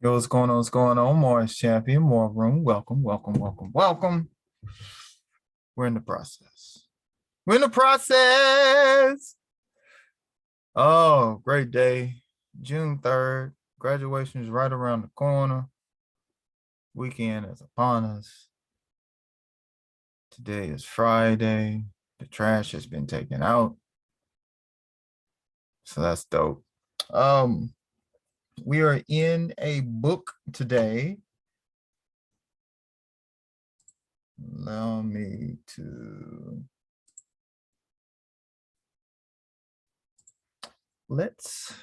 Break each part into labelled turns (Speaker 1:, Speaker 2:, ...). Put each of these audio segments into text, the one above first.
Speaker 1: Yo, what's going on? What's going on? Morris Champion, MooRRooM. Welcome, welcome, welcome, welcome. We're in the process. We're in the process. Oh, great day. June 3rd. Graduation is right around the corner. Weekend is upon us. Today is Friday. The trash has been taken out. So that's dope. We are in a book today. Allow me to let's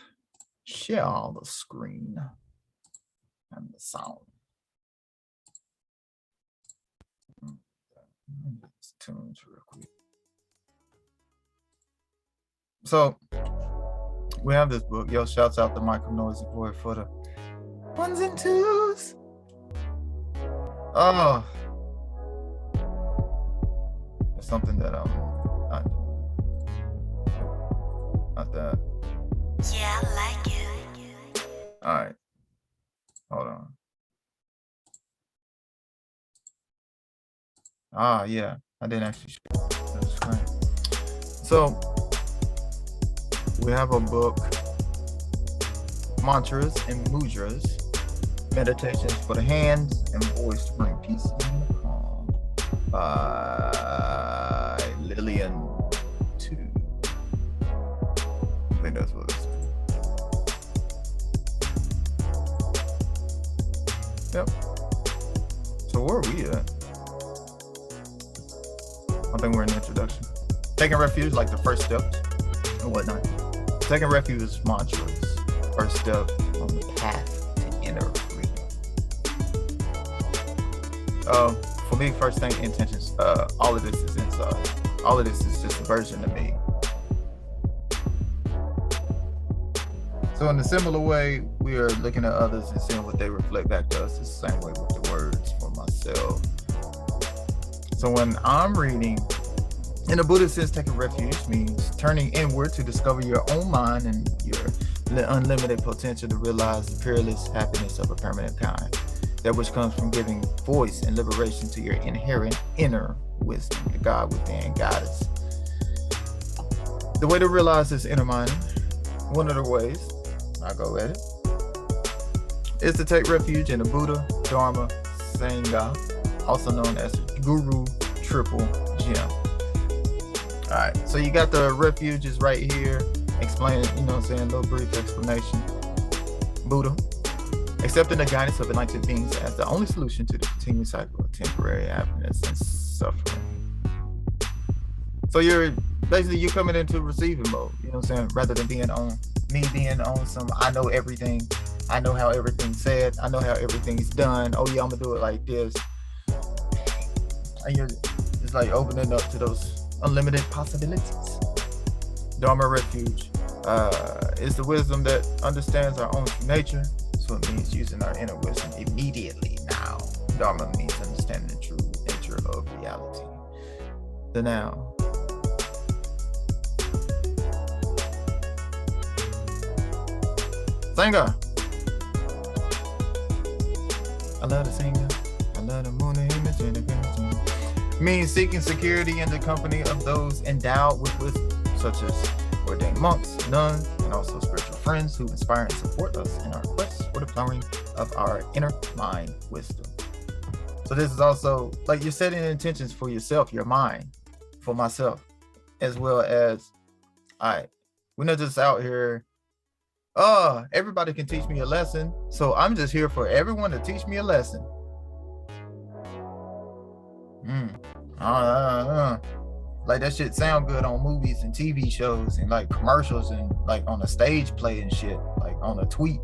Speaker 1: share the screen and the sound. Let's tunes real quick. So we have this book. Yo, shouts out to Michael Noisy Boy for the ones and twos. Oh, it's something that I'm not that.
Speaker 2: Yeah, I like it.
Speaker 1: All right, hold on. Ah, yeah, I didn't actually share the screen. So we have a book, Mantras and Mudras Meditations for the Hands and Voice to Bring Peace and Calm by Lillian Too. I think that's what it's. Yep. So where are we at? I think we're in the introduction. Taking refuge, like the first steps and whatnot. Taking refuge is mantras. First step on the path to inner freedom. For me, first thing, intentions. All of this is inside. All of this is just a version of me. So in a similar way, we are looking at others and seeing what they reflect back to us. It's the same way with the words for myself. So when I'm reading, in the Buddha sense, taking refuge means turning inward to discover your own mind and your unlimited potential to realize the peerless happiness of a permanent kind. That which comes from giving voice and liberation to your inherent inner wisdom, the God within, Goddess. The way to realize this inner mind, one of the ways, I'll go at it, is to take refuge in the Buddha, Dharma, Sangha, also known as Guru Triple Gem. All right, so you got the refuges right here, explaining, you know what I'm saying, a little brief explanation. Buddha, accepting the guidance of enlightened beings as the only solution to the continued cycle of temporary happiness and suffering. So you're coming into receiving mode, you know what I'm saying, rather than being on some, I know everything, I know how everything's said, I know how everything's done, oh yeah, I'm gonna do it like this. And you're just like opening up to those unlimited possibilities. Dharma refuge is the wisdom that understands our own true nature. So it means using our inner wisdom immediately now. Dharma means understanding the true nature of reality. The now. Sangha. I love the singer. I love the moon, the image, and the gratitude. Means seeking security in the company of those endowed with wisdom, such as ordained monks, nuns, and also spiritual friends who inspire and support us in our quest for the flowering of our inner mind wisdom. So this is also like you're setting intentions for yourself, your mind, for myself, as well as we're not just out here, everybody can teach me a lesson, so I'm just here for everyone to teach me a lesson. Like that shit sound good on movies and TV shows and like commercials and like on a stage play and shit, like on a tweet.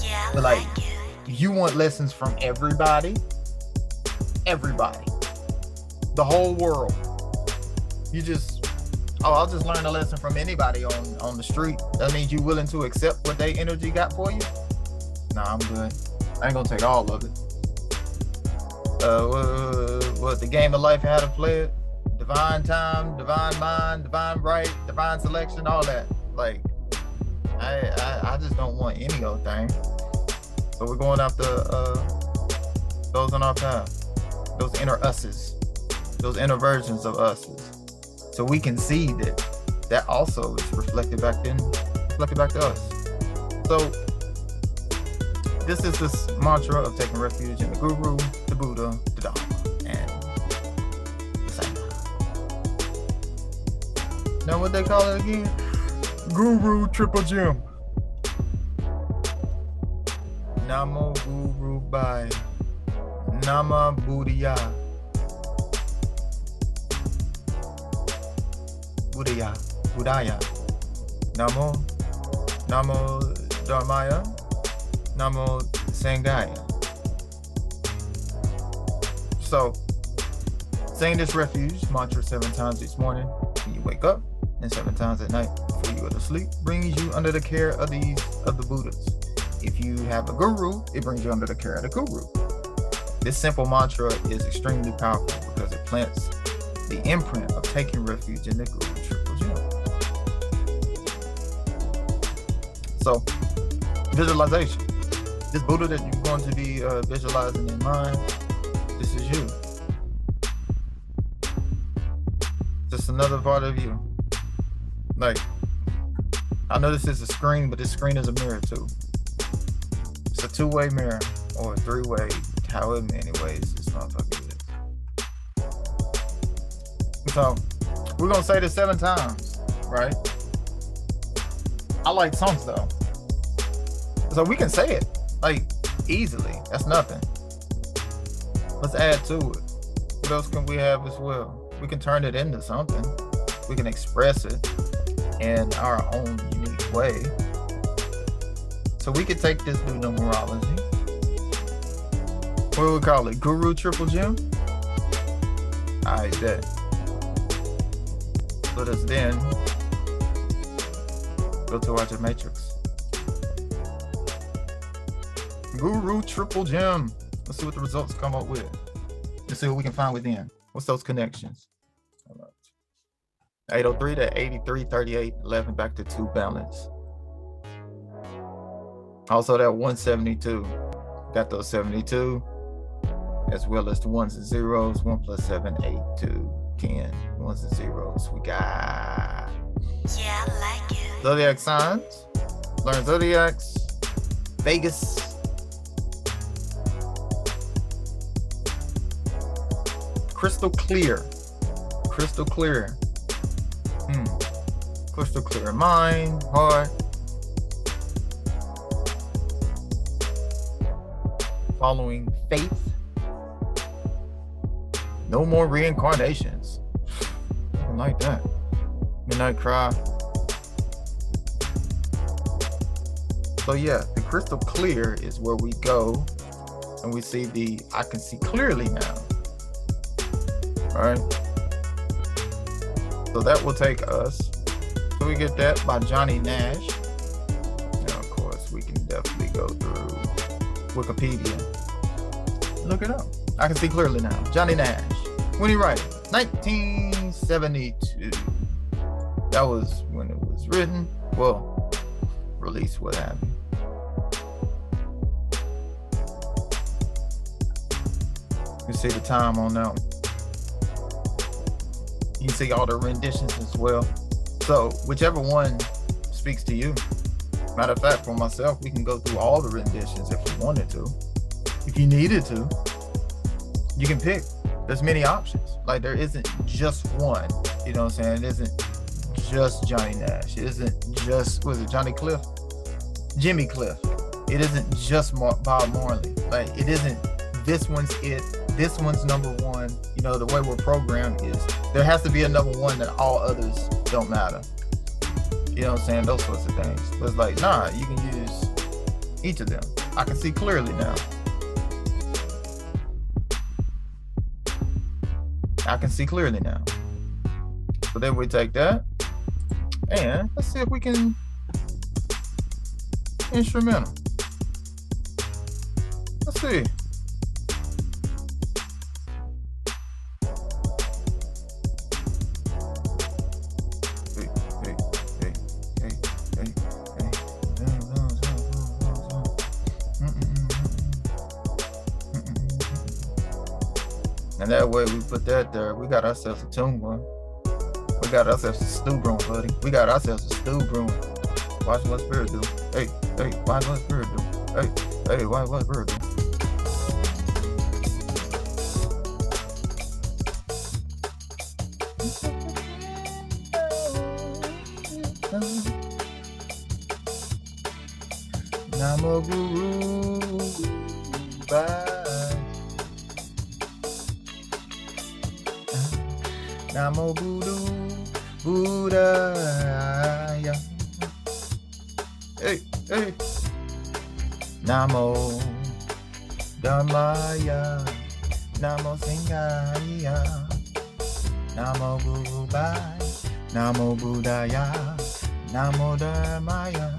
Speaker 2: Yeah,
Speaker 1: but like you want lessons from everybody, the whole world. You just, I'll just learn a lesson from anybody on the street. That means you willing to accept what they energy got for you? Nah, I'm good. I ain't gonna take all of it. What the game of life, how to play it, divine time, divine mind, divine right, divine selection, all that. Like I just don't want any old thing. So we're going after those on our path, those inner us's, those inner versions of us's. So we can see that also is reflected back to us. So this is this mantra of taking refuge in the Guru, the Buddha, the Dharma, and the Sangha. Now what they call it again? Guru Triple Gem. Namo Guru Bhai. Nama Buddhaya. Buddhaya. Namo Dharmaya. Namo Sangaya. So, saying this refuge mantra 7 times each morning when you wake up and 7 times at night before you go to sleep brings you under the care of the Buddhas. If you have a guru, it brings you under the care of the guru. This simple mantra is extremely powerful because it plants the imprint of taking refuge in the Guru Triple Gem. So, visualization. This Buddha that you're going to be visualizing in mind, this is you. Just another part of you. Like, I know this is a screen, but this screen is a mirror too. It's a 2-way mirror or a 3-way, however many ways this motherfucker is. So we're gonna say this 7 times, right? I like songs though, so we can say it like easily. That's nothing. Let's add to it. What else can we have as well? We can turn it into something. We can express it in our own unique way. So we could take this new numerology. What do we call it? Guru Triple Gem? I bet. Let us then go to our gematrix. Guru Triple Gem. Let's see what the results come up with. Let's see what we can find within. What's those connections? 803 to 83, 38, 11 back to 2 balance. Also that 172. Got those 72. As well as the 1s and 0s. 1 plus 7, 8, 2, 10. 1s and 0s. We got.
Speaker 2: Yeah, I like it.
Speaker 1: Zodiac signs. Learn zodiacs. Vegas. Crystal clear. Crystal clear. Crystal clear mind, heart. Following faith. No more reincarnations. I like that. Midnight cry. So yeah, the crystal clear is where we go and we see I can see clearly now. All right. So that will take us. So we get that by Johnny Nash. Now, of course, we can definitely go through Wikipedia. Look it up. I can see clearly now. Johnny Nash. When he write it? 1972. That was when it was written. Well, released, what have you. You see the time on that one. You can see all the renditions as well. So whichever one speaks to you. Matter of fact, for myself, we can go through all the renditions if you wanted to. If you needed to, you can pick. There's many options. Like there isn't just one. You know what I'm saying? It isn't just Johnny Nash. It isn't just, was it Johnny Cliff? Jimmy Cliff. It isn't just Bob Marley. Like it isn't, this one's it. This one's number one. You know, the way we're programmed is there has to be a number one that all others don't matter. You know what I'm saying? Those sorts of things. But it's like, nah, you can use each of them. I can see clearly now. I can see clearly now. So then we take that and let's see if we can instrumental. Let's see. And that way we put that there. We got ourselves a tune one. We got ourselves a stew brewing, buddy. We got ourselves a stew brewing. Watch what spirit do. Hey, watch what spirit do. Hey, watch what spirit do. Namo Guru Bye. Namo Guru Buddhaya. Hey. Namo Dhammaya. Namo Singhaya. Namo Guru Bye. Namo Buddhaya. Namo Dhammaya.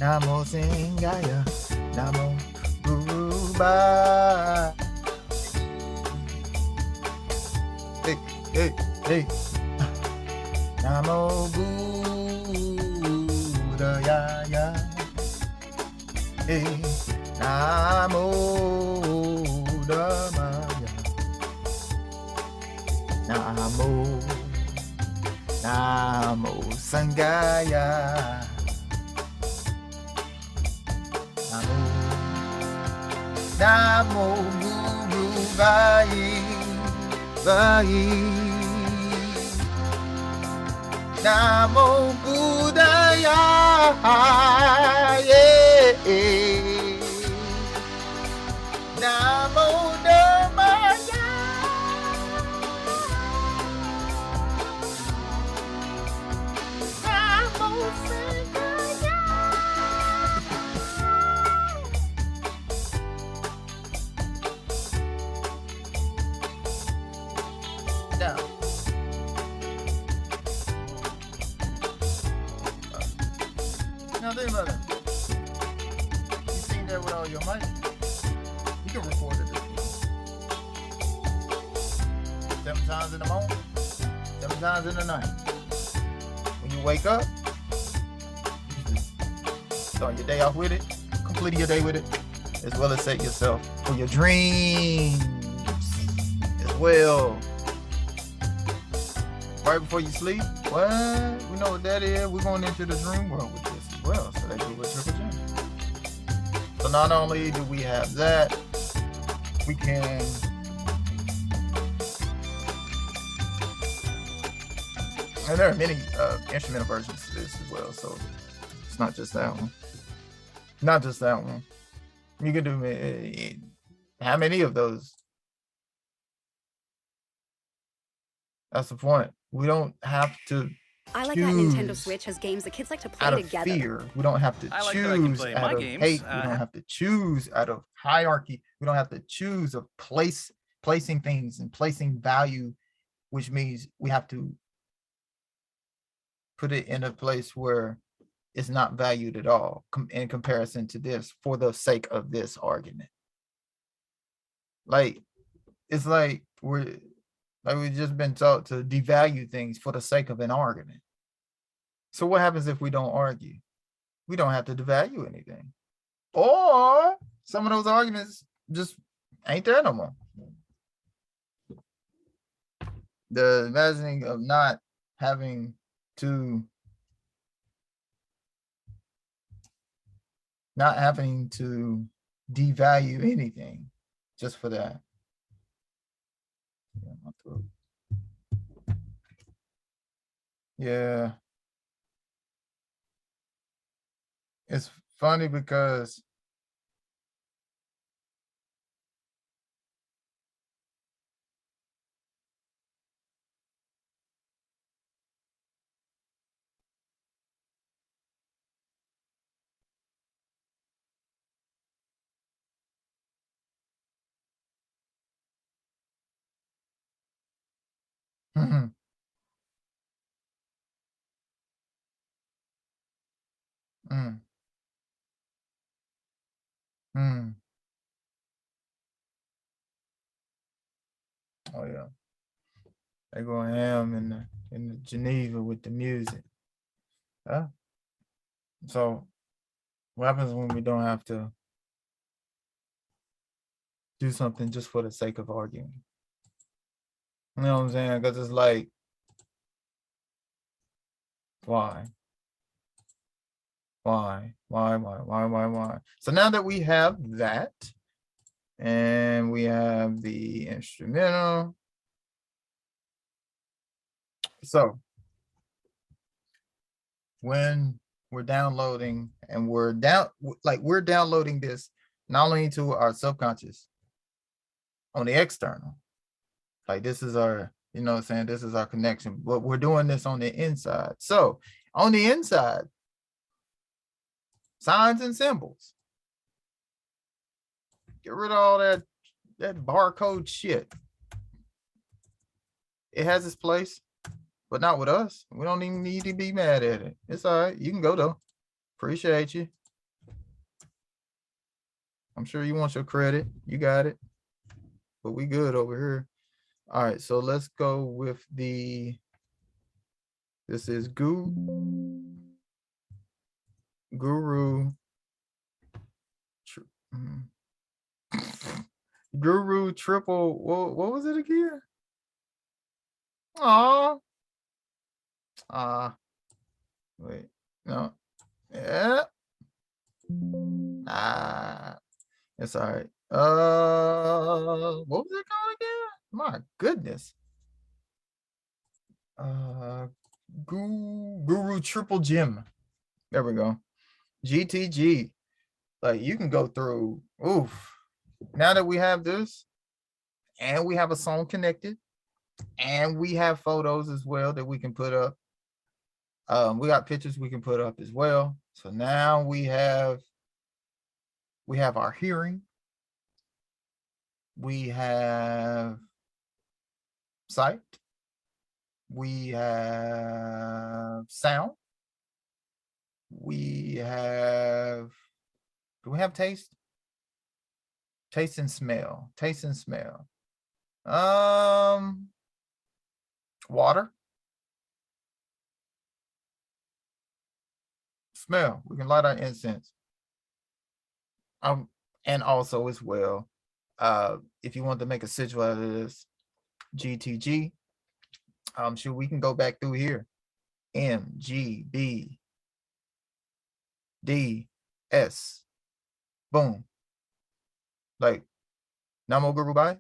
Speaker 1: Namo Singhaya. Namo Guru Bye. Hey. Namo Buddhaya. Hey. Namo Dhammaya. Namo Sanghaya. Namo Guru Bye. Namo Buddhaya. Namo Dhammaya. Namo Sanghaya. Now think about it. You sing that with all your might. You can record it this way. 7 times in the morning, 7 times in the night. When you wake up, you just start your day off with it, complete your day with it, as well as set yourself for your dreams as well. Right before you sleep, well, we know what that is. We're going into the dream world with this as well. So they do with triple gem. So not only do we have that, we can and there are many instrumental versions to this as well. So it's not just that one. Not just that one. You can do how many of those? That's the point. We don't have to.
Speaker 3: I like that Nintendo Switch has games the kids like to play
Speaker 1: out of
Speaker 3: together.
Speaker 1: Fear. We don't have to choose out of hate. We don't have to choose out of hierarchy. We don't have to choose of placing things and placing value, which means we have to put it in a place where it's not valued at all in comparison to this for the sake of this argument. Like, it's like we've just been taught to devalue things for the sake of an argument. So what happens if we don't argue? We don't have to devalue anything. Or some of those arguments just ain't there no more. The imagining of not having to devalue anything just for that. Yeah. It's funny because mm. Oh yeah, they go ham in the Geneva with the music. Huh? So what happens when we don't have to do something just for the sake of arguing? You know what I'm saying? Because it's like, why? Why? So now that we have that, and we have the instrumental. So when we're downloading and we're downloading this not only to our subconscious on the external, like this is our, you know what I'm saying, this is our connection, but we're doing this on the inside. So on the inside, signs and symbols. Get rid of all that barcode shit. It has its place, but not with us. We don't even need to be mad at it. It's all right. You can go though. Appreciate you. I'm sure you want your credit. You got it. But we good over here. All right, so let's go with this is Guru Guru triple, what was it again? Wait, no. Yeah. It's all right. What was it called again? My goodness. Guru triple gem. There we go. GTG. Like you can go through. Oof. Now that we have this, and we have a song connected, and we have photos as well that we can put up. We got pictures we can put up as well. So now we have our hearing. We have sight. We have sound. We have, do we have taste? Taste and smell. Taste and smell. Water. Smell. We can light our incense. And also as well, if you want to make a sigil out of this, GTG, sure, we can go back through here. M, G, B, D, S. Boom. Like Namo Guru Bhai.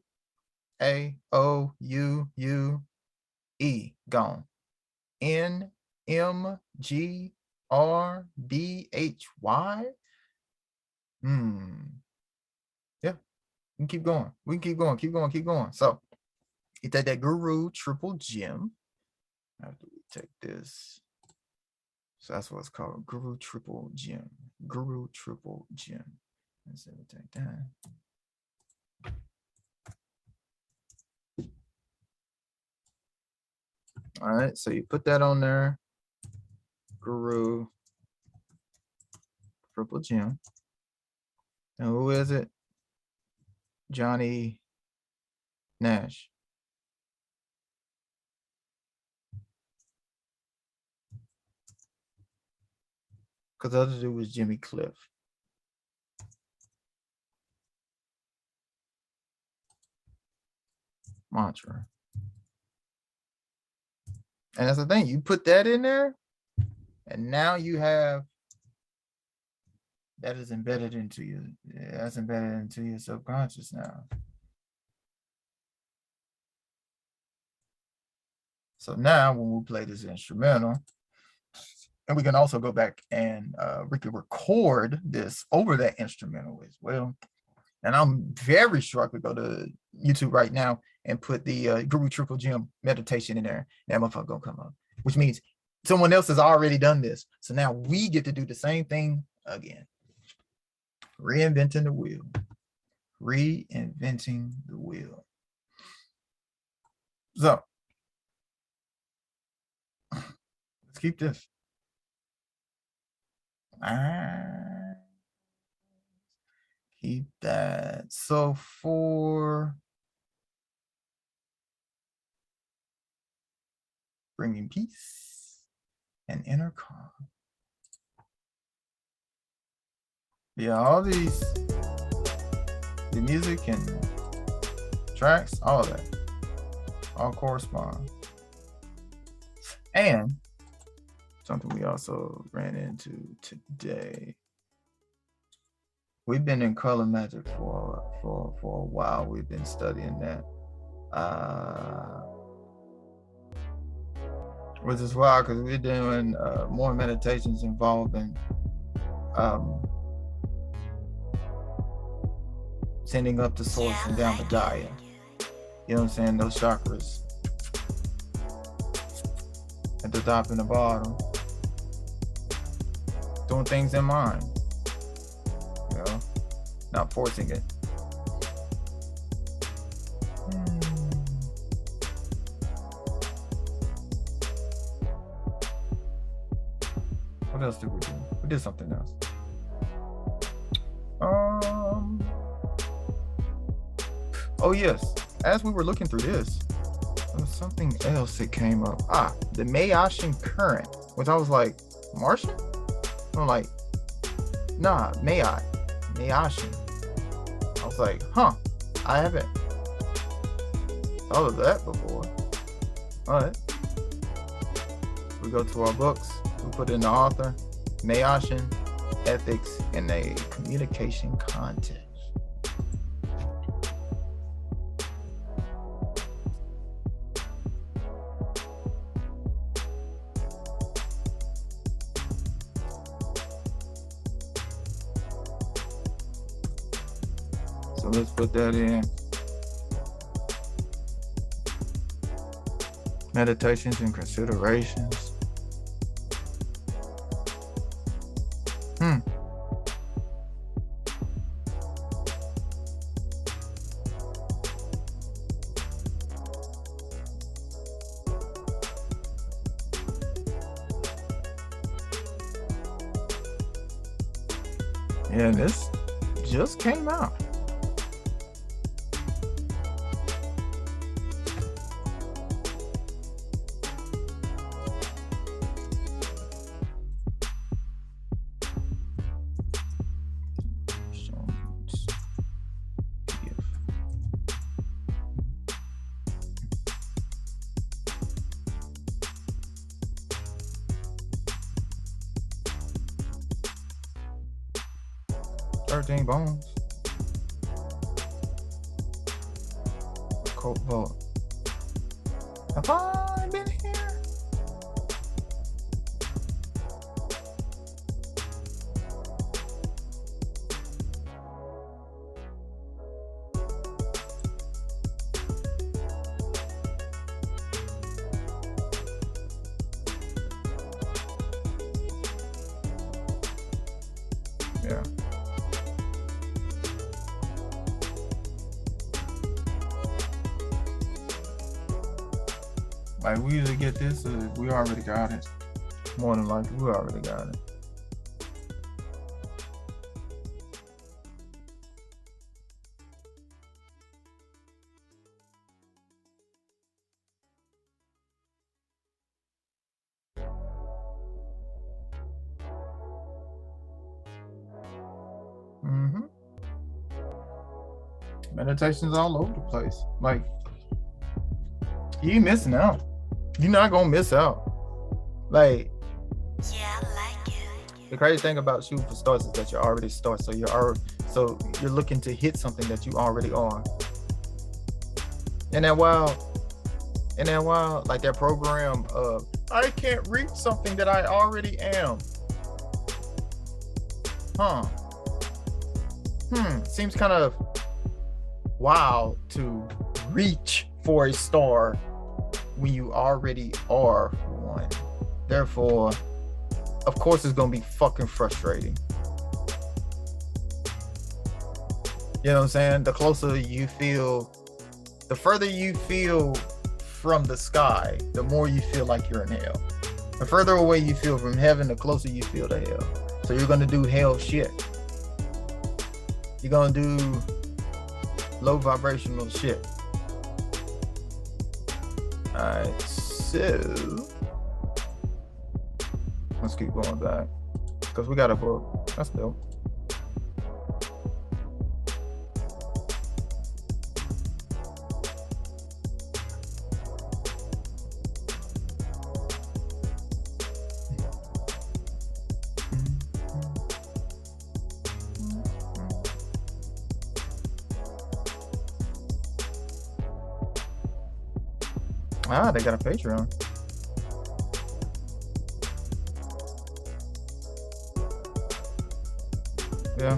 Speaker 1: A, O, U, U, E. Gone. N, M, G, R, B, H, Y. Yeah. We can keep going. We can keep going, keep going, keep going. So you take that Guru triple gem. After we take this. So that's what it's called. Guru triple gem. Guru triple gem. Let's see, we take that. All right, so you put that on there. Guru triple gem. And who is it? Johnny Nash. Because the other dude was Jimmy Cliff. Mantra. And that's the thing. You put that in there, and now you have that is embedded into you. Yeah, that's embedded into your subconscious now. So now when we play this instrumental, and we can also go back and we can record this over that instrumental as well. And I'm very sure I could go to YouTube right now and put the Guru Triple Gem meditation in there. That motherfucker gonna come up, which means someone else has already done this. So now we get to do the same thing again. Reinventing the wheel. Reinventing the wheel. So let's keep this. Keep that. So for bringing peace and inner calm. Yeah, all these, the music and tracks, all that. all correspond. And something we also ran into today. We've been in color magic for a while. We've been studying that. Which is wild because we're doing more meditations involving sending up the source and down the Gaia. You know what I'm saying? Those chakras at the top and the bottom. Doing things in mind. You know? Not forcing it. What else did we do? We did something else. Oh yes, as we were looking through this, there was something else that came up. The Mayashin current, which I was like, Martian? I'm like, nah, Mayashin. I was like, I haven't thought of that before. All right. We go to our books, we put in the author, Mayashin, ethics in a communication context. So let's put that in. Meditations and considerations. And this just came out. Bones. Occult vault. Have I been here? Yeah. Like we usually get this, we already got it. More than likely, we already got it. Meditations all over the place. Like, you ain't missing out. You're not gonna miss out. Like,
Speaker 2: Yeah, I like it.
Speaker 1: the crazy thing about shooting for stars is that you're already stars. So you're looking to hit something that you already are. And that while like that program of I can't reach something that I already am. Seems kind of wild to reach for a star when you already are one. Therefore, of course it's gonna be fucking frustrating. You know what I'm saying? The closer you feel, the further you feel from the sky, the more you feel like you're in hell. The further away you feel from heaven, the closer you feel to hell. So you're gonna do hell shit. You're gonna do low vibrational shit. Alright, so let's keep going back because we got a book. That's dope. Ah, they got a Patreon. Yeah.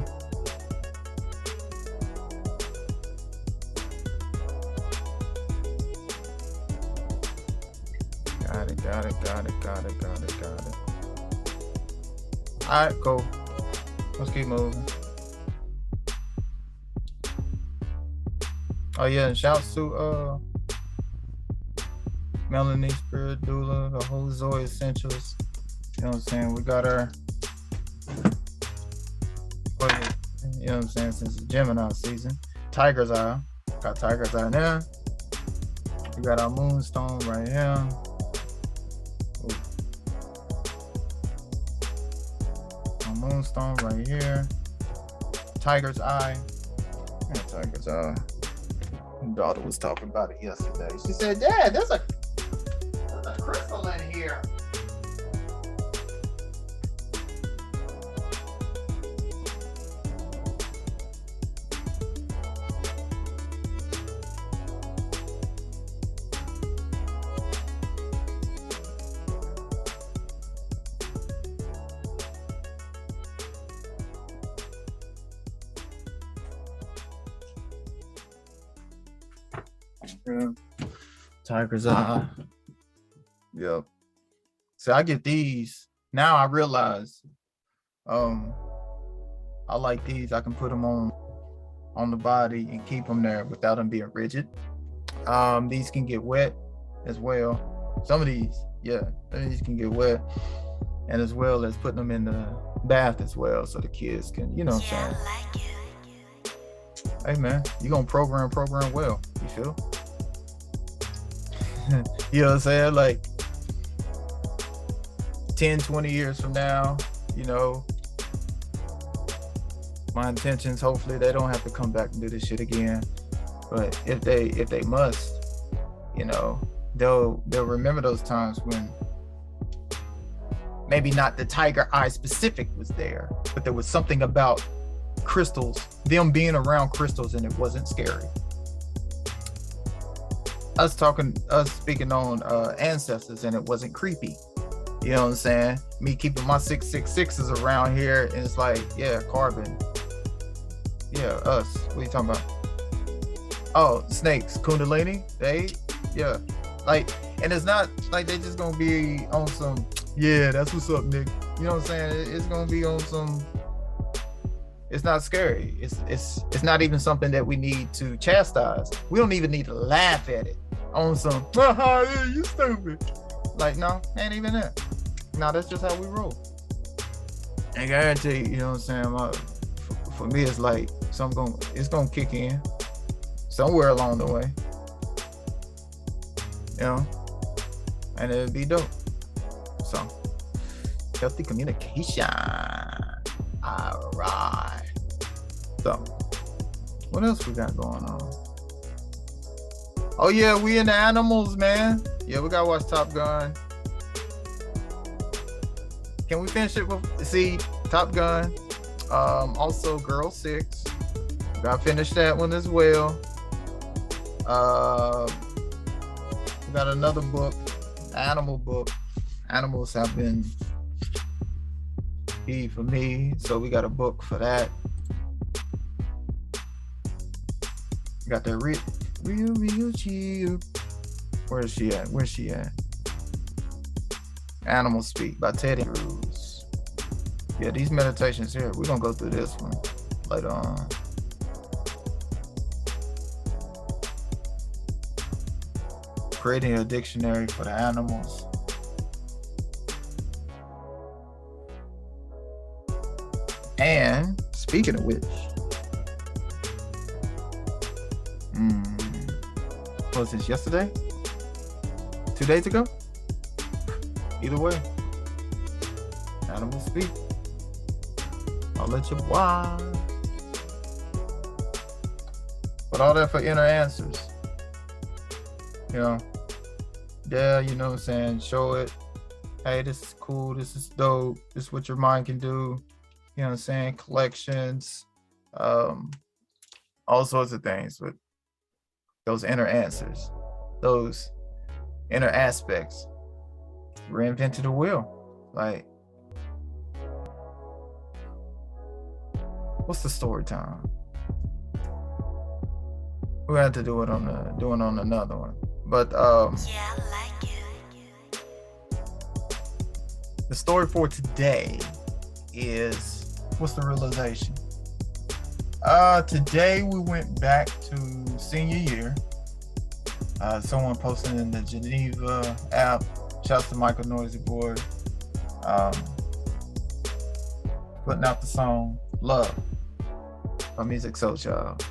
Speaker 1: Got it. All right, cool. Let's keep moving. Oh yeah, and shouts to Melanie Spirit Doula, the whole Zoe Essentials. You know what I'm saying? We got our, you know what I'm saying, since the Gemini season. Tiger's Eye. Got Tiger's Eye there. We got our Moonstone right here. Ooh. Our Moonstone right here. Tiger's Eye. Yeah, Tiger's Eye. My daughter was talking about it yesterday. She said, Dad, there's a crystal in here. Yeah. Tiger's Eye. Yep. So I get these. Now I realize I like these. I can put them on the body and keep them there without them being rigid. These can get wet as well. Some of these can get wet, and as well as putting them in the bath as well, so the kids can, you know what I'm saying?
Speaker 2: Like it.
Speaker 1: Hey man, you gonna program well, you feel? You know what I'm saying? Like 10, 20 years from now, you know, my intentions, hopefully they don't have to come back and do this shit again. But if they must, you know, they'll remember those times when maybe not the tiger eye specific was there, but there was something about crystals, them being around crystals, and it wasn't scary. Us speaking on ancestors, and it wasn't creepy. You know what I'm saying? Me keeping my 666s around here, and it's like, yeah, carbon. Yeah, us. What are you talking about? Oh, snakes, Kundalini, yeah. Like, and it's not like they just gonna be on some, yeah, that's what's up, Nick. You know what I'm saying? It's gonna be on some, it's not scary. It's not even something that we need to chastise. We don't even need to laugh at it on some, yeah, you stupid. Like, no, ain't even that. No, that's just how we roll. I guarantee you, you know what I'm saying? For me, it's like it's gonna kick in somewhere along the way. You know? And it'd be dope. So, healthy communication. All right. So, what else we got going on? Oh yeah, we in the animals, man. Yeah, we gotta watch Top Gun. Can we finish it with Top Gun? Also Girl 6. Gotta finish that one as well. We got another book, animal book. Animals have been key for me, so we got a book for that. We got that real chill. Where's she at? Animal Speak by Teddy Cruz. Yeah, these meditations here, we're gonna go through this one later on. Creating a dictionary for the animals. And speaking of which, what was this, yesterday? 2 days ago? Either way, Animals Speak. I'll let you watch. But all that for inner answers. You know, yeah, you know what I'm saying? Show it. Hey, this is cool. This is dope. This is what your mind can do. You know what I'm saying? Collections, all sorts of things with those inner answers. Those inner aspects, reinvented the wheel. Like, what's the story time? We're gonna have to do it on another one. But
Speaker 2: Yeah, I like it.
Speaker 1: the story for today is, what's the realization? Today we went back to senior year. Someone posted in the Geneva app. Shouts to Michael Noisy Boy. Putting out the song Love by Music Soul Child.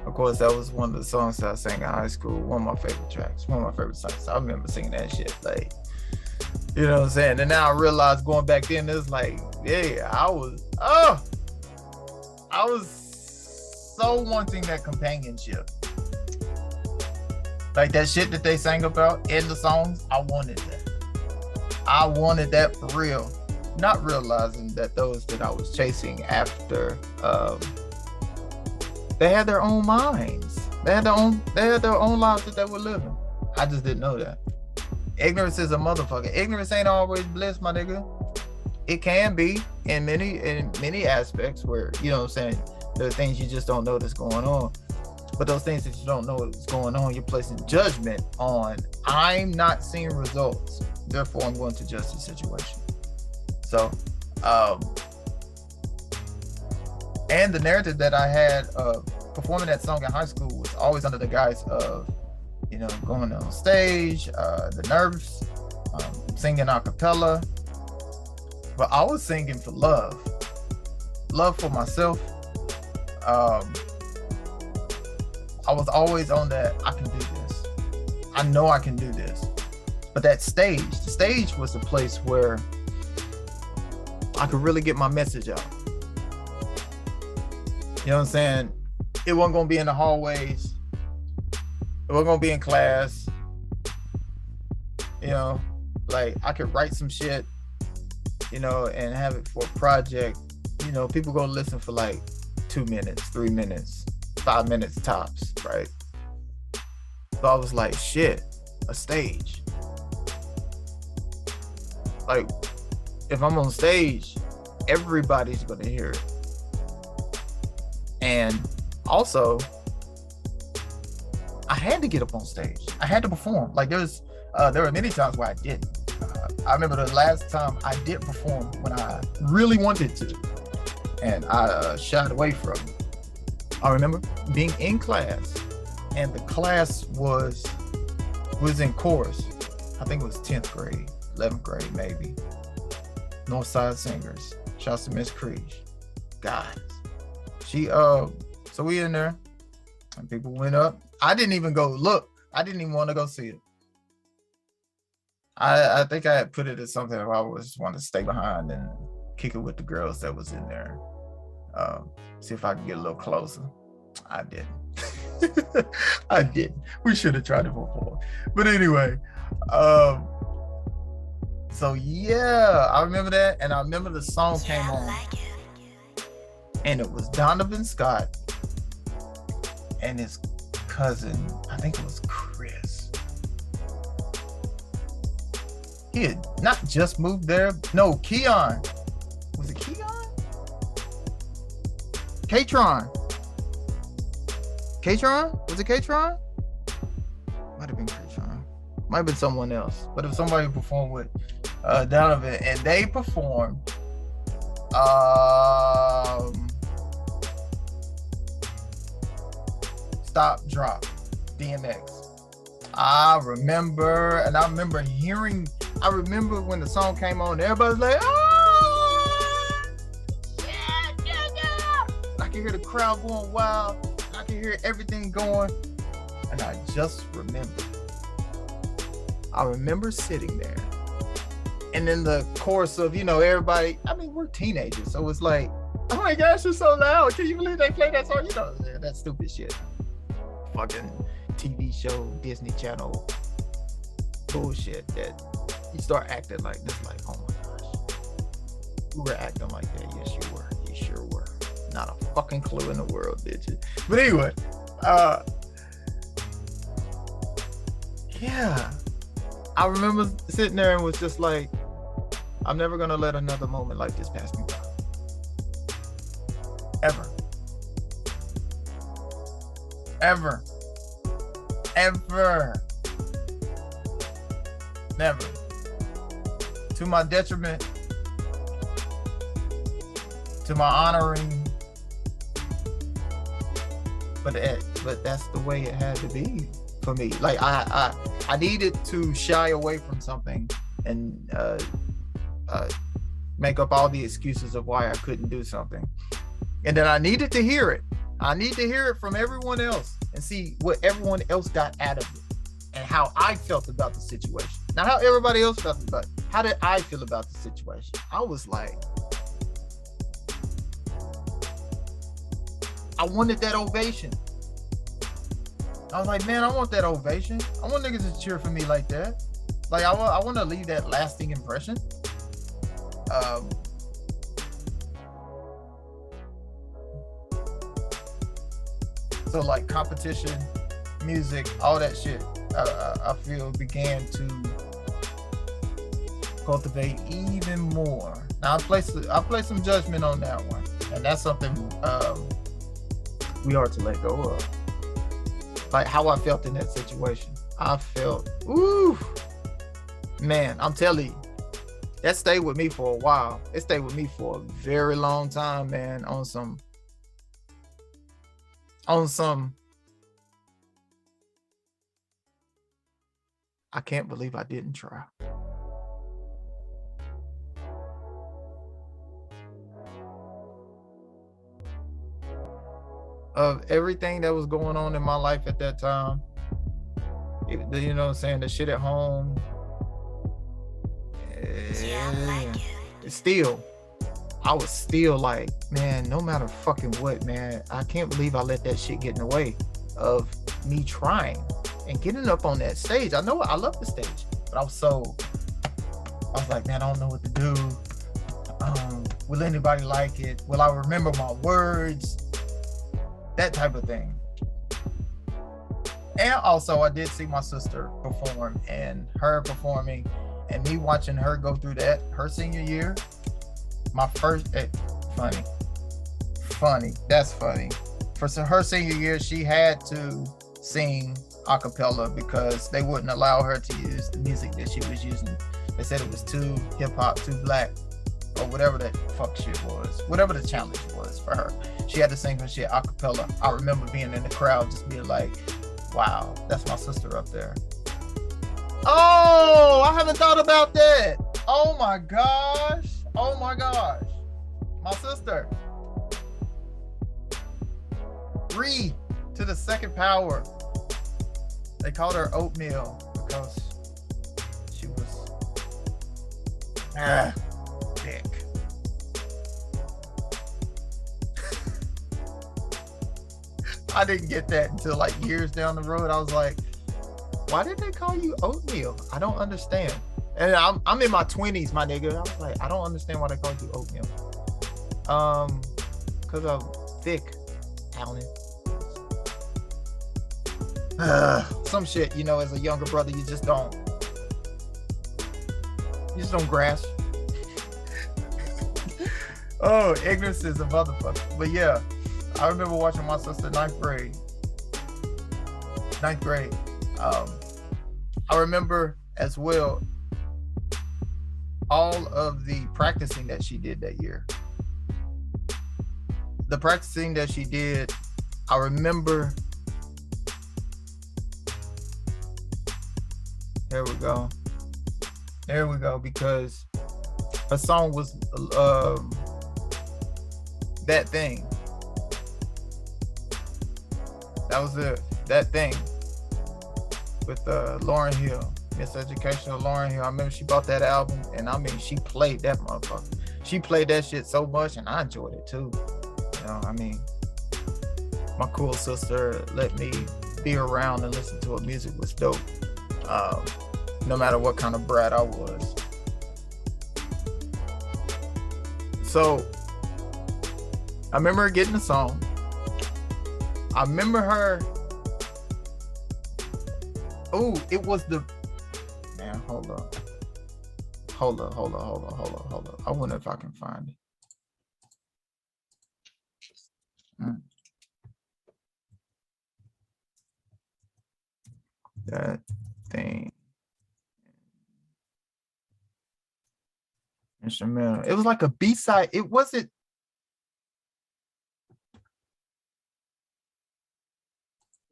Speaker 1: Of course, that was one of the songs that I sang in high school. One of my favorite tracks, one of my favorite songs. I remember singing that shit, like, you know what I'm saying? And now I realize going back then, it's like, yeah, I was so wanting that companionship. Like that shit that they sang about in the songs, I wanted that. I wanted that for real. Not realizing that those that I was chasing after, they had their own minds. They had their own lives that they were living. I just didn't know that. Ignorance is a motherfucker. Ignorance ain't always bliss, my nigga. It can be in many aspects where, you know what I'm saying, there are things you just don't know that's going on. But those things that you don't know what's going on, you're placing judgment on. I'm not seeing results, therefore I'm going to judge the situation. So, and the narrative that I had of performing that song in high school was always under the guise of, you know, going on stage, the nerves, singing a cappella. But I was singing for love for myself. I was always on that, I can do this. I know I can do this. But the stage was the place where I could really get my message out. You know what I'm saying? It wasn't gonna be in the hallways. It wasn't gonna be in class. You know, like I could write some shit, you know, and have it for a project. You know, people go listen for like 2 minutes, 3 minutes, 5 minutes tops, right? So I was like, shit, a stage. Like, if I'm on stage, everybody's gonna hear it. And also, I had to get up on stage. I had to perform. Like there were many times where I didn't. I remember the last time I did perform when I really wanted to, and I shied away from it. I remember being in class, and the class was in chorus. I think it was 10th grade, 11th grade maybe. Northside Singers. Shouts to Miss Creech. Guys. She so we in there and people went up. I didn't even go look. I didn't even want to go see it. I think I had put it as something where I was want to stay behind and kick it with the girls that was in there. See if I could get a little closer. I didn't. I didn't. We should have tried it before. But anyway, so yeah, I remember that, and I remember the song came on. And it was Donovan Scott and his cousin, I think it was Chris. He had not just moved there. No, Keon. Was it Keon? Katron. Was it Katron? Might have been Katron. Might have been someone else. But it was somebody who performed with Donovan, and they performed Stop Drop DMX. I remember when the song came on, everybody's like, oh, yeah. I can hear the crowd going wild. I can hear everything going. And I just remember sitting there. And then the chorus of, you know, everybody, I mean, we're teenagers. So it's like, oh my gosh, you're so loud. Can you believe they play that song? You know, that stupid shit. Fucking TV show, Disney Channel bullshit that you start acting like this, like, oh my gosh. You were acting like that. Yes, you were. You sure were. Not a fucking clue in the world, did you? But anyway, yeah. I remember sitting there and was just like, I'm never gonna let another moment like this pass me by. Ever. Ever. Ever. Never. To my detriment, to my honoring, but that's the way it had to be for me. Like I needed to shy away from something and make up all the excuses of why I couldn't do something. And then I needed to hear it. I need to hear it from everyone else and see what everyone else got out of it and how I felt about the situation. Not how everybody else felt about it. How did I feel about the situation? I was like, I wanted that ovation. I was like, man, I want that ovation. I want niggas to cheer for me like that. Like, I want to leave that lasting impression. So like competition, music, all that shit, I feel began to cultivate even more. Now I place some judgment on that one, and that's something we are to let go of. Like how I felt in that situation. I felt, ooh, man, I'm telling you, that stayed with me for a while. It stayed with me for a very long time, man, on some, I can't believe I didn't try. Of everything that was going on in my life at that time, you know what I'm saying, the shit at home, still, I was still like, man, no matter fucking what, man, I can't believe I let that shit get in the way of me trying and getting up on that stage. I know I love the stage, but I was like, man, I don't know what to do. Will anybody like it? Will I remember my words? That type of thing. And also I did see my sister perform, and her performing and me watching her go through that, her senior year, my first, funny, that's funny. For her senior year, she had to sing a cappella because they wouldn't allow her to use the music that she was using. They said it was too hip hop, too black, or whatever that fuck shit was, whatever the challenge was for her. She had to sing her shit a cappella. I remember being in the crowd just being like, wow, that's my sister up there. Oh, I haven't thought about that. Oh my gosh. Oh my gosh. My sister. Re to the second power. They called her Oatmeal because she was thick. I didn't get that until like years down the road. I was like, why did they call you Oatmeal? I don't understand. And I'm in my 20s, my nigga. I was like, I don't understand why they called you Oatmeal. Because I'm thick, Alan. Some shit, you know, as a younger brother, you just don't grasp. Oh, ignorance is a motherfucker. But yeah, I remember watching my sister ninth grade. I remember as well all of the practicing that she did that year. The practicing that she did, I remember. There we go, because her song was That Thing. That was it. That Thing with Lauryn Hill, Miseducation of Lauryn Hill. I remember she bought that album, and I mean, she played that motherfucker. She played that shit so much, and I enjoyed it too. You know, I mean, my cool sister let me be around and listen to her music was dope. No matter what kind of brat I was. So I remember her getting the song. I remember her. Oh, it was the man. Hold up. Hold up. I wonder if I can find it. That thing. Instrumental. It was like a B-side. It wasn't.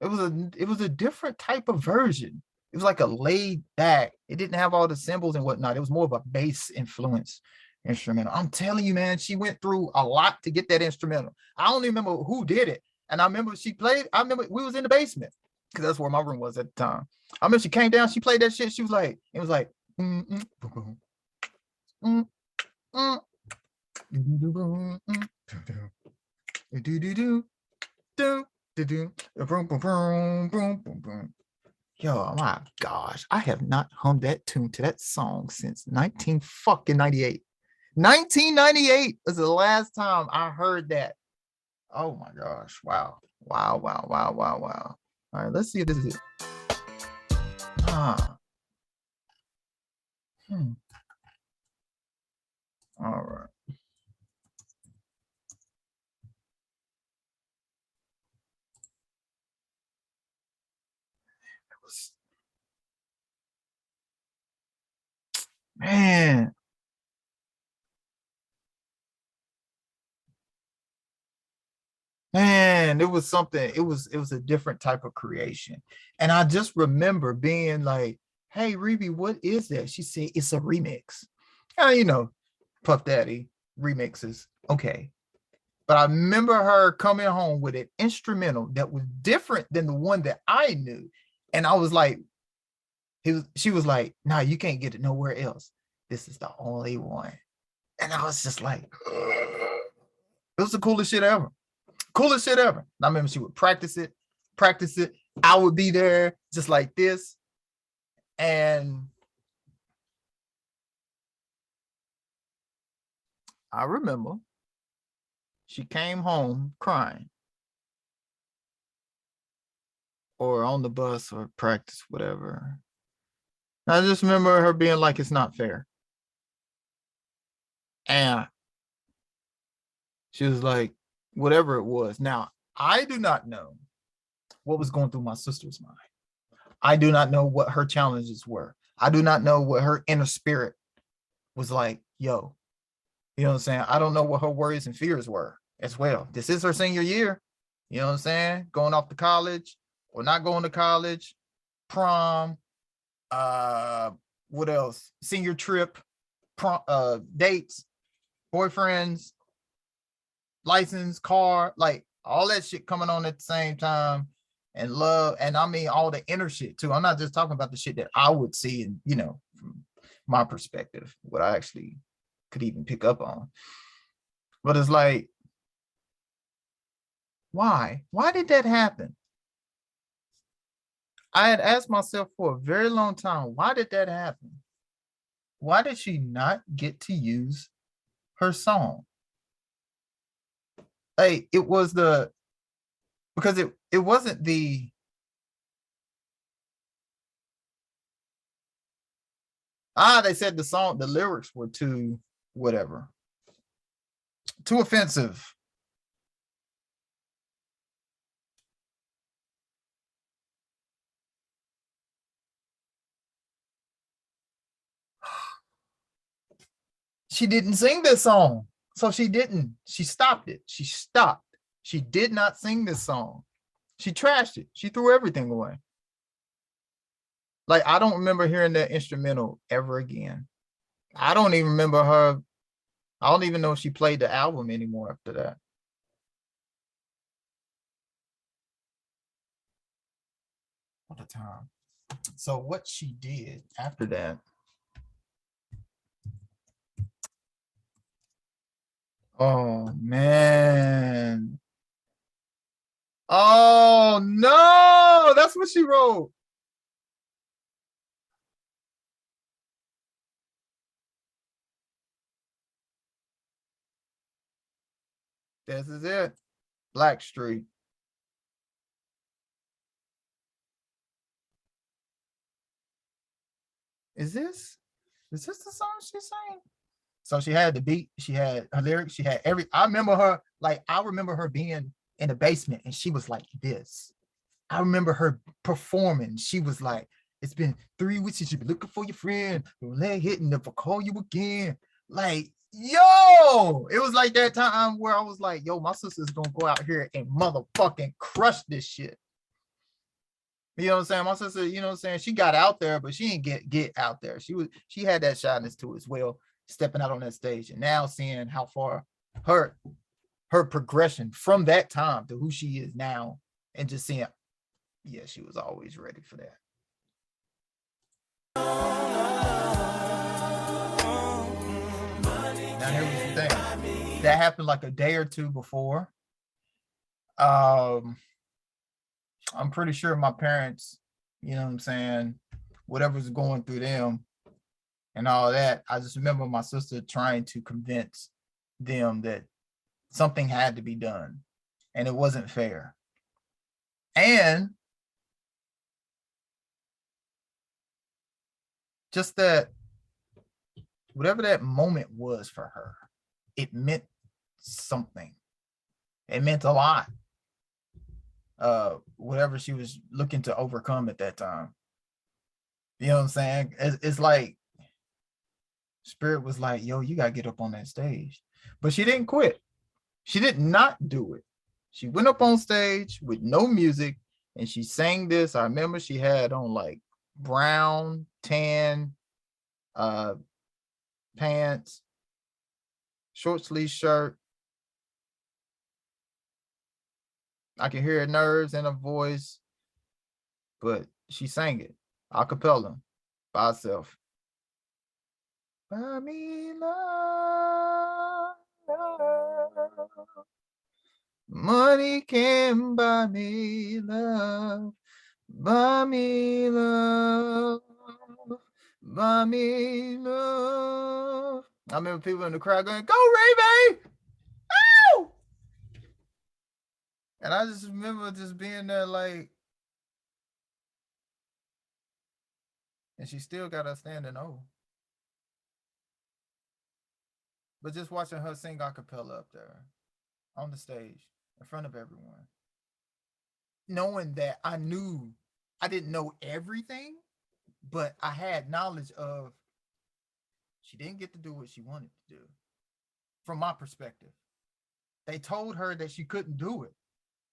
Speaker 1: It was a different type of version. It was like a laid back. It didn't have all the symbols and whatnot. It was more of a bass influence instrumental. I'm telling you, man, she went through a lot to get that instrumental. I don't even remember who did it. And I remember she played. I remember we was in the basement because that's where my room was at the time. I remember she came down, she played that shit. She was like, it was like, Yo, my gosh, I have not hummed that tune to that song since 1998. 1998 was the last time I heard that. Oh my gosh. Wow. Wow. All right, let's see if this is it. All right. Man. Man, it was something. It was a different type of creation. And I just remember being like, hey, Reby, what is that? She said, it's a remix. You know, Puff Daddy remixes. Okay. But I remember her coming home with an instrumental that was different than the one that I knew. And I was like, she was like, nah, you can't get it nowhere else. This is the only one. And I was just like, it was the coolest shit ever. Coolest shit ever. And I remember she would practice it. I would be there just like this. And I remember she came home crying or on the bus or practice, whatever. I just remember her being like, it's not fair. And she was like, whatever it was. Now, I do not know what was going through my sister's mind. I do not know what her challenges were. I do not know what her inner spirit was like, yo. You know what I'm saying? I don't know what her worries and fears were as well. This is her senior year. You know what I'm saying? Going off to college or not going to college, prom, what else? Senior trip, prom, dates, boyfriends, license, car, like all that shit coming on at the same time, and love. And I mean, all the inner shit too. I'm not just talking about the shit that I would see and, you know, from my perspective, what I actually could even pick up on. But it's like, why? Why did that happen? I had asked myself for a very long time, why did that happen? Why did she not get to use her song? Like, it was because it wasn't they said the lyrics were too whatever, too offensive. She didn't sing this song. So she stopped it. She did not sing this song. She trashed it. She threw everything away. Like, I don't remember hearing that instrumental ever again. I don't even remember her. I don't even know if she played the album anymore after that. What a time. So what she did after that. Oh, man. Oh, no. That's what she wrote. This is it. Blackstreet. is this the song she sang? So she had the beat, she had her lyrics, she had I remember her, like, I remember her being in the basement and she was like this. I remember her performing. She was like, it's been 3 weeks since you've been looking for your friend. Your leg hitting, if I call you again. Like, yo, it was like that time where I was like, yo, my sister's gonna go out here and motherfucking crush this shit. You know what I'm saying? My sister, you know what I'm saying? She got out there, but she didn't get out there. She had that shyness too as well, stepping out on that stage and now seeing how far her progression from that time to who she is now, and just seeing, yeah, she was always ready for that. Now here's the thing. That happened like a day or two before. I'm pretty sure my parents, you know what I'm saying, whatever's going through them and all that, I just remember my sister trying to convince them that something had to be done and it wasn't fair. And just that, whatever that moment was for her, it meant something. It meant a lot. Whatever she was looking to overcome at that time. You know what I'm saying? It's like Spirit was like, yo, you gotta get up on that stage. But she didn't quit. She did not do it. She went up on stage with no music and she sang this. I remember she had on like brown, tan pants, short sleeve shirt. I could hear her nerves in her voice, but she sang it a cappella by herself. Buy me love. Money can buy me love. Buy me love. Buy me love. I remember people in the crowd going, go Ray-Bay! Ow! And I just remember just being there like, and she still got us standing over. But just watching her sing a cappella up there on the stage in front of everyone, knowing that I knew I didn't know everything, but I had knowledge of she didn't get to do what she wanted to do. From my perspective, they told her that she couldn't do it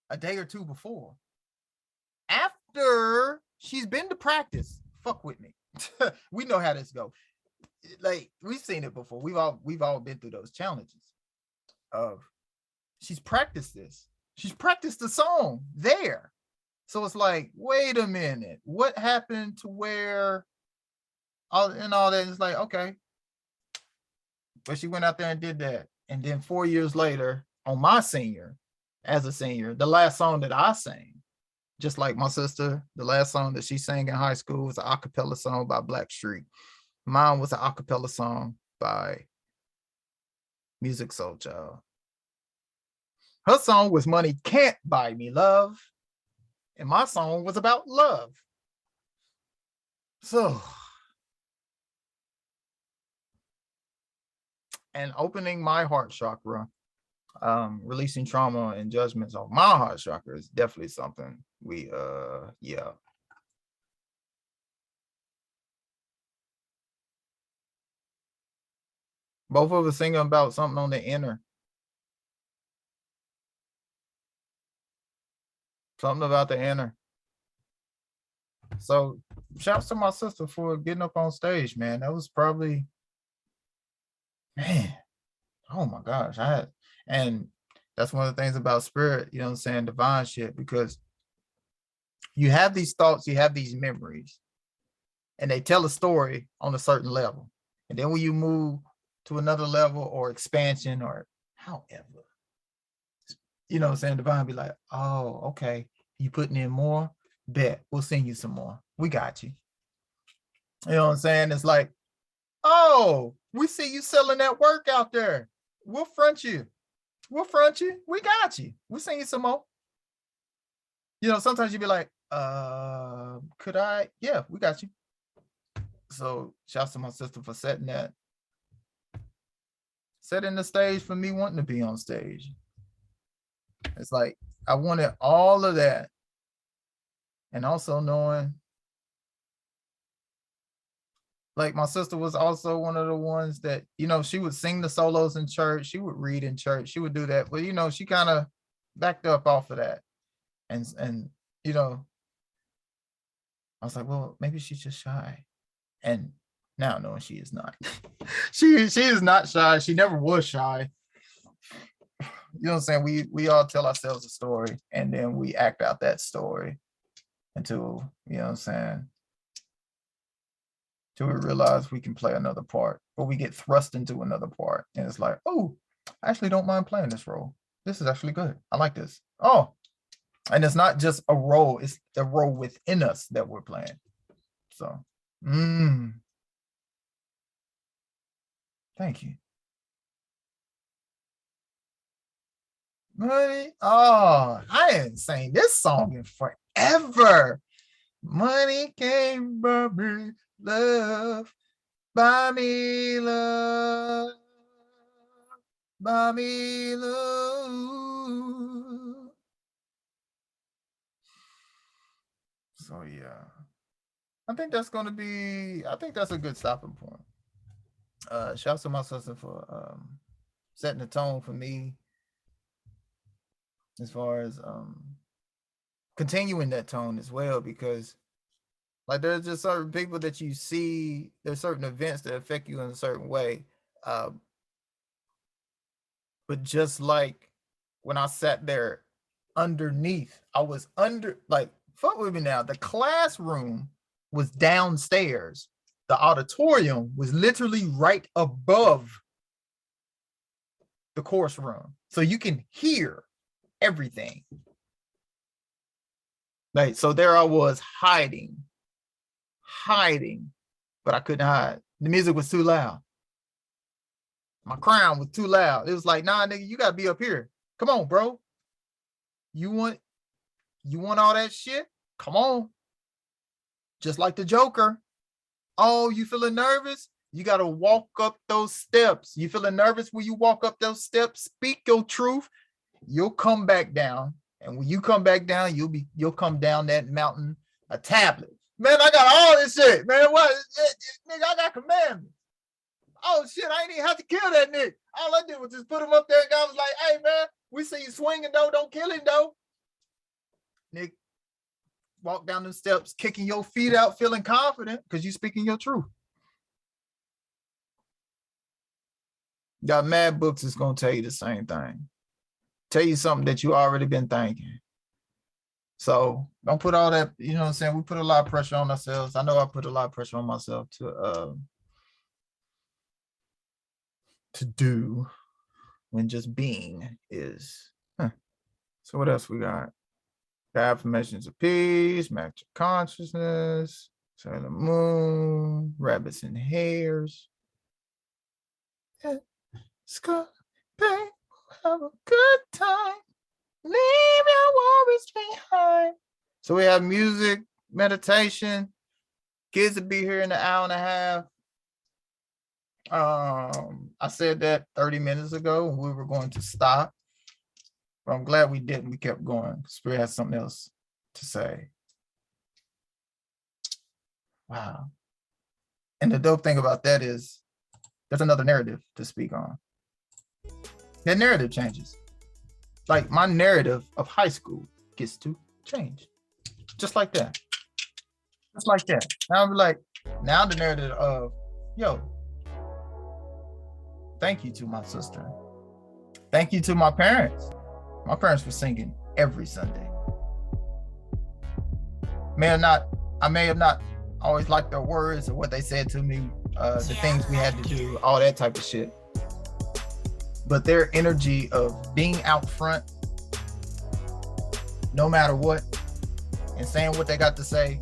Speaker 1: a day or two before. After she's been to practice, fuck with me. We know how this goes. Like, we've seen it before. We've all been through those challenges of she's practiced this. She's practiced the song there. So it's like, wait a minute, what happened to where all that? It's like, okay. But she went out there and did that. And then 4 years later, on my senior, as a senior, the last song that I sang, just like my sister, the last song that she sang in high school was an a cappella song by Blackstreet. Mine was an a cappella song by Music Soul Child. Her song was Money Can't Buy Me Love. And my song was about love. So, and opening my heart chakra, releasing trauma and judgments on my heart chakra is definitely something we, yeah. Both of us singing about something on the inner. Something about the inner. So shouts to my sister for getting up on stage, man. That was probably, man, oh my gosh. And that's one of the things about spirit, you know what I'm saying, divine shit, because you have these thoughts, you have these memories, and they tell a story on a certain level. And then when you move to another level or expansion or however, you know what I'm saying, divine be like, oh, okay, you putting in more? Bet, we'll send you some more. We got you. You know what I'm saying? It's like, oh, we see you selling that work out there. We'll front you. We'll front you. We got you. We'll send you some more. You know, sometimes you be like, could I? Yeah, we got you. So shouts to my sister for setting the stage for me wanting to be on stage. It's like I wanted all of that. And also knowing, like, my sister was also one of the ones that, she would sing the solos in church. She would read in church. She would do that. But, she kind of backed up off of that. And I was like, well, maybe she's just shy. And now knowing she is not. she is not shy. She never was shy. You know what I'm saying? We all tell ourselves a story and then we act out that story until, you know what I'm saying, till we realize we can play another part, or we get thrust into another part. And it's like, oh, I actually don't mind playing this role. This is actually good. I like this. Oh, and it's not just a role, it's the role within us that we're playing. So, thank you. Money. Oh, I ain't sang this song in forever. Money came by me, love, by me, love, by me, love. So yeah, I think that's a good stopping point. Shouts to my sister for setting the tone for me as far as continuing that tone as well, because like there's just certain people that you see, there's certain events that affect you in a certain way. But just like when I sat there underneath, I was under, like, fuck with me now, the classroom was downstairs. The auditorium was literally right above the course room. So you can hear everything. Like, so there I was hiding, but I couldn't hide. The music was too loud. My crown was too loud. It was like, nah, nigga, you gotta be up here. Come on, bro. You want all that shit? Come on. Just like the Joker. Oh, you feeling nervous? You gotta walk up those steps. You feeling nervous when you walk up those steps? Speak your truth. You'll come back down. And when you come back down, you'll come down that mountain a tablet. Man, I got all this shit, man. What? Nigga, I got commandments. Oh shit, I ain't even have to kill that nigga. All I did was just put him up there, and God was like, hey man, we see you swinging though, don't kill him though. Nick, walk down the steps, kicking your feet out, feeling confident because you speaking your truth. Got mad books that's gonna tell you the same thing. Tell you something that you already been thinking. So don't put all that, you know what I'm saying? We put a lot of pressure on ourselves. I know I put a lot of pressure on myself to do when just being is. So what else we got? The affirmations of peace, match of consciousness, Sailor Moon, rabbits and hares. Yeah. Scar, pain, have a good time. Leave your worries behind. So we have music, meditation. Kids will be here in an hour and a half. I said that 30 minutes ago when we were going to stop, but I'm glad we didn't. We kept going. Spirit has something else to say. Wow. And the dope thing about that is there's another narrative to speak on. That narrative changes. Like my narrative of high school gets to change. Just like that. Just like that. Now I'm like, now the narrative of, yo, thank you to my sister. Thank you to my parents. My parents were singing every Sunday. I may have not always liked their words or what they said to me, the things we had to do, all that type of shit. But their energy of being out front, no matter what, and saying what they got to say,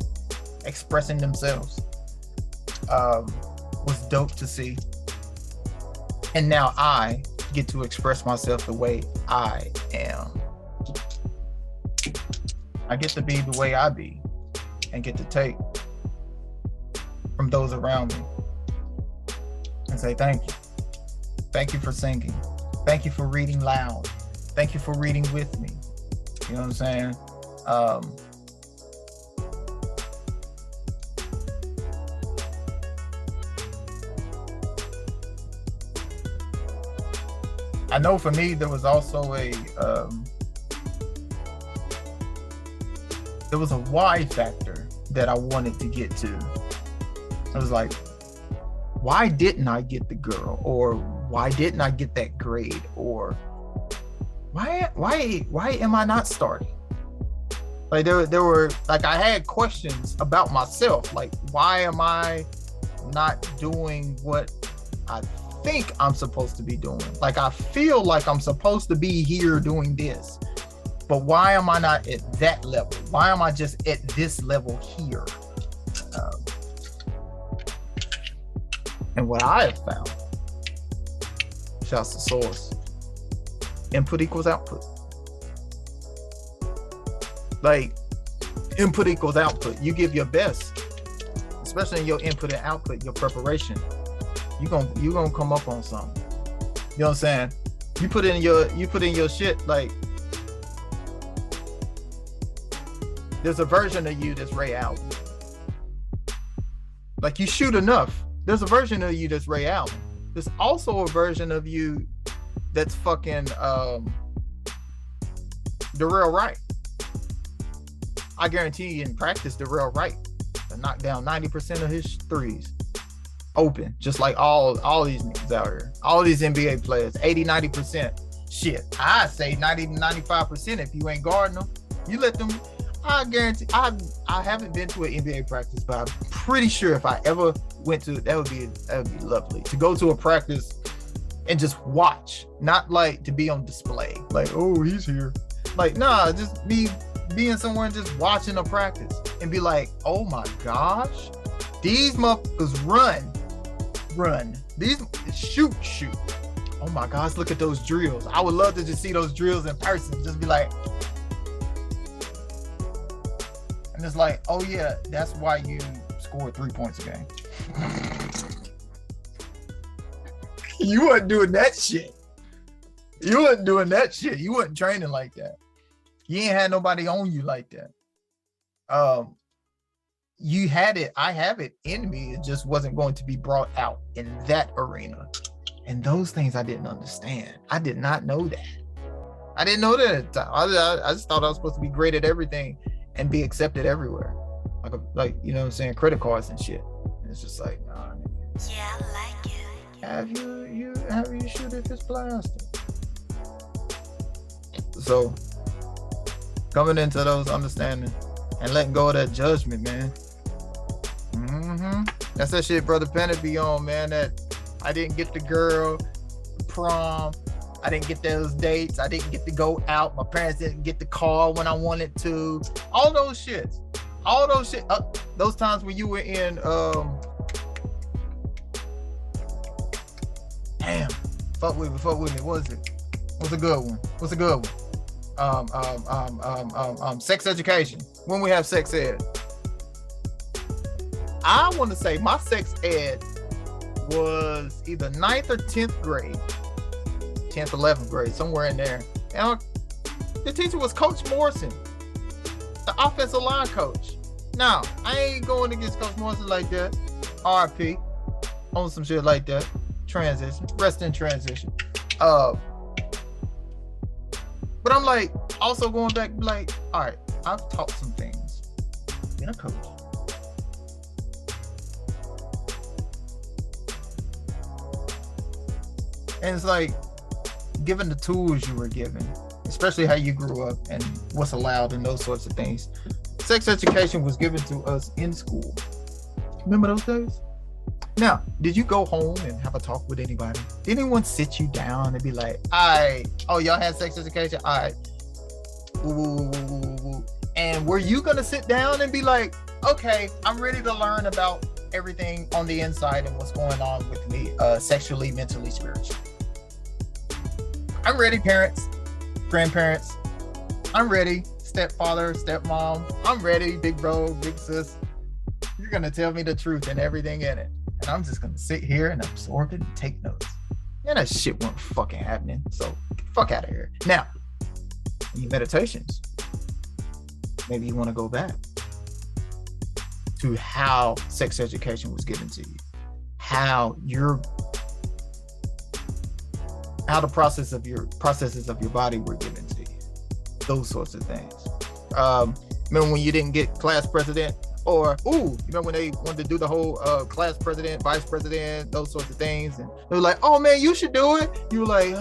Speaker 1: expressing themselves, was dope to see. And now I get to express myself the way I am. I get to be the way I be and get to take from those around me and say, thank you. Thank you for singing. Thank you for reading loud. Thank you for reading with me. You know what I'm saying? I know for me, there was also there was a why factor that I wanted to get to. I was like, why didn't I get the girl? Or why didn't I get that grade? Or why am I not starting? Like there were like, I had questions about myself. Like, why am I not doing what I think I'm supposed to be doing? Like, I feel like I'm supposed to be here doing this, but why am I not at that level? Why am I just at this level here? And what I have found, shouts to source, input equals output. Like, input equals output. You give your best, especially in your input and output, your preparation. You gonna come up on something. You know what I'm saying? You put in your shit. Like, there's a version of you that's Ray Allen. Like, you shoot enough, there's a version of you that's Ray Allen. There's also a version of you that's fucking Darrell Wright. I guarantee you, in practice, Darrell Wright to knock down 90% of his threes open, just like all these niggas out here, all these NBA players, 80-90%. Shit, I say 90-95% if you ain't guarding them. You let them. I guarantee. I haven't been to an NBA practice, but I'm pretty sure if I ever went to, that would be lovely to go to a practice and just watch, not like to be on display. Like, oh, he's here. Like, nah, just being somewhere and just watching a practice and be like, oh my gosh, these motherfuckers run. These shoot. Oh my gosh, look at those drills. I would love to just see those drills in person. Just be like, and it's like, oh yeah, that's why you scored 3 points a game. You weren't doing that shit. You wasn't training like that. You ain't had nobody on you like that. You had it. I have it in me. It just wasn't going to be brought out in that arena. And those things I didn't understand. I did not know that. I didn't know that at the time. I just thought I was supposed to be great at everything and be accepted everywhere. Like you know what I'm saying? Credit cards and shit. And it's just like, nah, nigga.
Speaker 2: Yeah, I like it.
Speaker 1: Have you shoot if it's plastic? So coming into those understanding and letting go of that judgment, man. That's that shit Brother Pennant be on, man. That I didn't get the girl, prom, I didn't get those dates, I didn't get to go out, my parents didn't get the car when I wanted to. All those shits. Those times when you were in damn, fuck with me. What was it? What's a good one? Sex education. When we have sex ed, I want to say my sex ed was either 9th or 10th grade, 10th, 11th grade, somewhere in there. And the teacher was Coach Morrison, the offensive line coach. Now, I ain't going against Coach Morrison like that. RIP on some shit like that. Transition, rest in transition. But I'm like, also going back, like, all right, I've taught some things. Been a coach. And it's like, given the tools you were given, especially how you grew up and what's allowed and those sorts of things. Sex education was given to us in school. Remember those days? Now, did you go home and have a talk with anybody? Did anyone sit you down and be like, all right, oh, y'all had sex education? All right. Ooh. And were you going to sit down and be like, okay, I'm ready to learn about everything on the inside and what's going on with me, sexually, mentally, spiritually? I'm ready, parents, grandparents. I'm ready, stepfather, stepmom. I'm ready, big bro, big sis. You're gonna tell me the truth and everything in it, and I'm just gonna sit here and absorb it and take notes. And that shit wasn't fucking happening. So get the fuck out of here. Now, in your meditations, maybe you want to go back to how sex education was given to you, how the processes of your body were given to you, those sorts of things. Remember when you didn't get class president? Or, you remember when they wanted to do the whole class president, vice president, those sorts of things? And they were like, oh man, you should do it. You were like,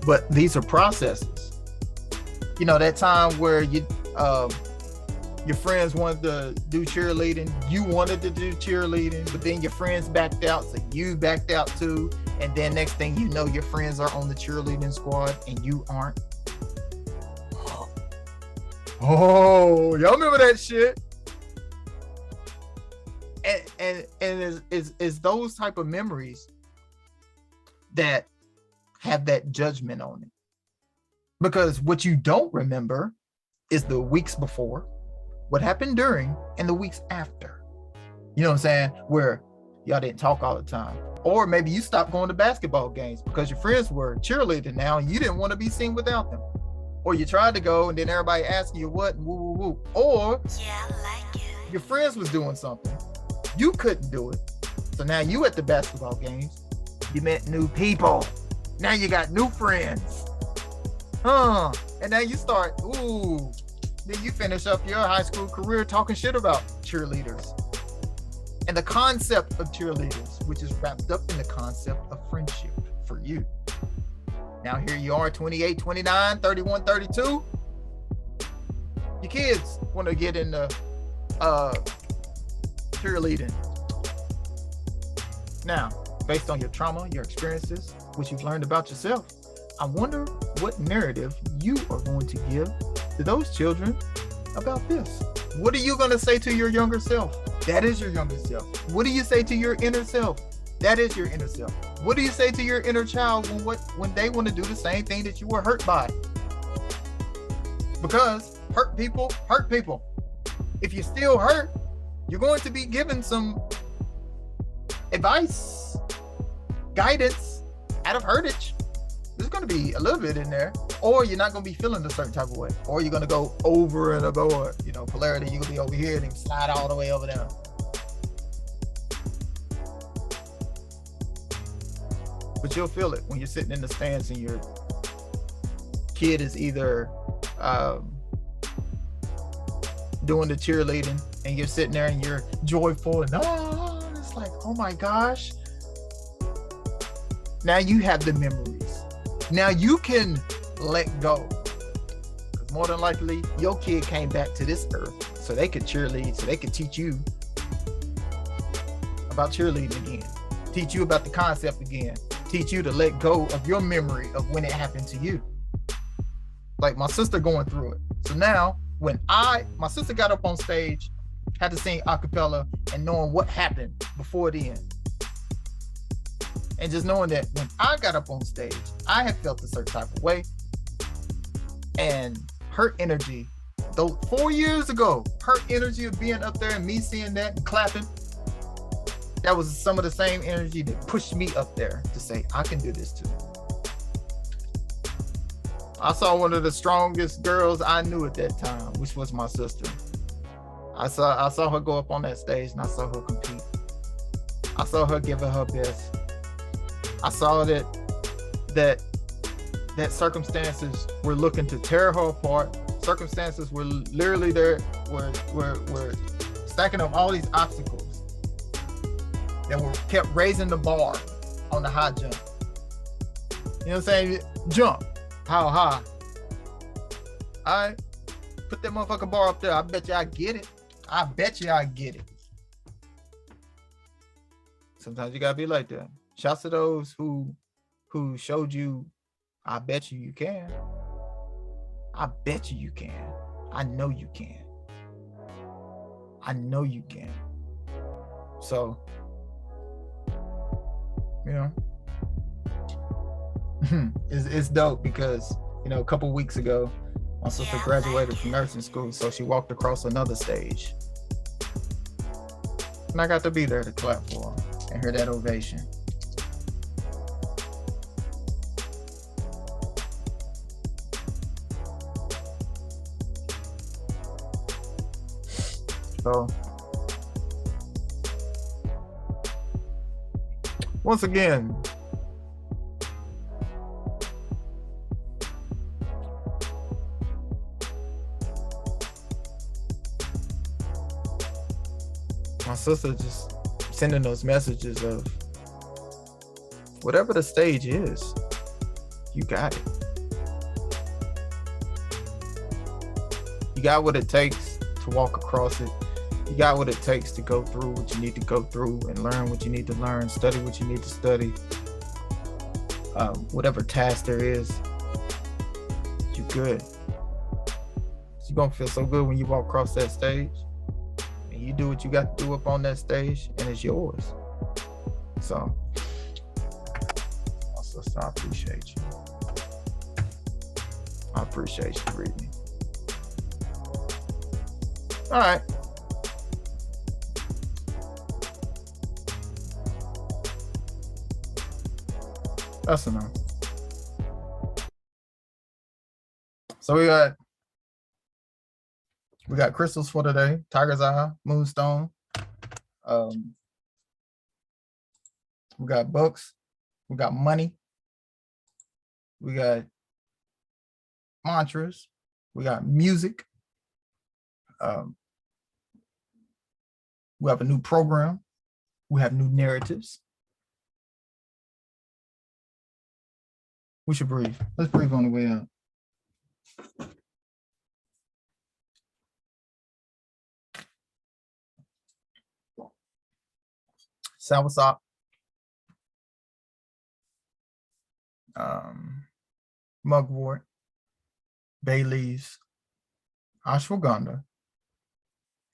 Speaker 1: But these are processes. You know, that time where your friends wanted to do cheerleading, you wanted to do cheerleading, but then your friends backed out, so you backed out too. And then next thing you know, your friends are on the cheerleading squad and you aren't. Oh, y'all remember that shit? And it's those type of memories that have that judgment on it. Because what you don't remember is the weeks before, what happened during, and the weeks after. You know what I'm saying? Where y'all didn't talk all the time. Or maybe you stopped going to basketball games because your friends were cheerleading now and you didn't want to be seen without them. Or you tried to go and then everybody asked you what, woo, woo, woo. Or
Speaker 2: Yeah, I like it.
Speaker 1: your friends was doing something. You couldn't do it. So now you at the basketball games, you met new people. Now you got new friends. And now you start, then you finish up your high school career talking shit about cheerleaders. And the concept of cheerleaders, which is wrapped up in the concept of friendship for you. Now here you are, 28, 29, 31, 32. Your kids want to get into cheerleading. Now, based on your trauma, your experiences, what you've learned about yourself, I wonder what narrative you are going to give to those children about this. What are you going to say to your younger self? That is your younger self. What do you say to your inner self? That is your inner self. What do you say to your inner child when they want to do the same thing that you were hurt by? Because hurt people hurt people. If you're still hurt, you're going to be given some advice, guidance out of hurtage. There's going to be a little bit in there, or you're not going to be feeling a certain type of way, or you're going to go over and above. You know, polarity, you're going to be over here and then slide all the way over there. But you'll feel it when you're sitting in the stands and your kid is either doing the cheerleading and you're sitting there and you're joyful and it's like, oh my gosh. Now you have the memories. Now you can let go. Because more than likely, your kid came back to this earth so they could cheerlead, so they could teach you about cheerleading again. Teach you about the concept again. Teach you to let go of your memory of when it happened to you. Like my sister going through it. So now when my sister got up on stage, had to sing a cappella and knowing what happened before the end. And just knowing that when I got up on stage, I had felt a certain type of way. And her energy, though 4 years ago, her energy of being up there and me seeing that and clapping, that was some of the same energy that pushed me up there to say, I can do this too. I saw one of the strongest girls I knew at that time, which was my sister. I saw her go up on that stage and I saw her compete. I saw her give it her best. I saw that circumstances were looking to tear her apart. Circumstances were literally there, were stacking up all these obstacles that were kept raising the bar on the high jump. You know what I'm saying? Jump. How high? All right. Put that motherfucking bar up there. I bet you I get it. I bet you I get it. Sometimes you gotta be like that. Shouts to those who showed you, I bet you can. I bet you can. I know you can. I know you can. So, you know, it's dope because, you know, a couple weeks ago, My sister
Speaker 2: Yeah,
Speaker 1: graduated
Speaker 2: like
Speaker 1: from
Speaker 2: it.
Speaker 1: nursing school, so she walked across another stage. And I got to be there to clap for her and hear that ovation. So, once again, my sister just sending those messages of whatever the stage is, you got it. You got what it takes to walk across it. You got what it takes to go through what you need to go through and learn what you need to learn, study what you need to study. Whatever task there is, you're good. You're gonna feel so good when you walk across that stage and you do what you got to do up on that stage and it's yours. So, my sister, I appreciate you. I appreciate you, Brittany. All right. That's enough. So we got crystals for today: Tiger's Eye, Moonstone. We got books. We got money. We got mantras. We got music. We have a new program. We have new narratives. We should breathe. Let's breathe on the way out. Soursop. Mugwort. Bay leaves. Ashwagandha.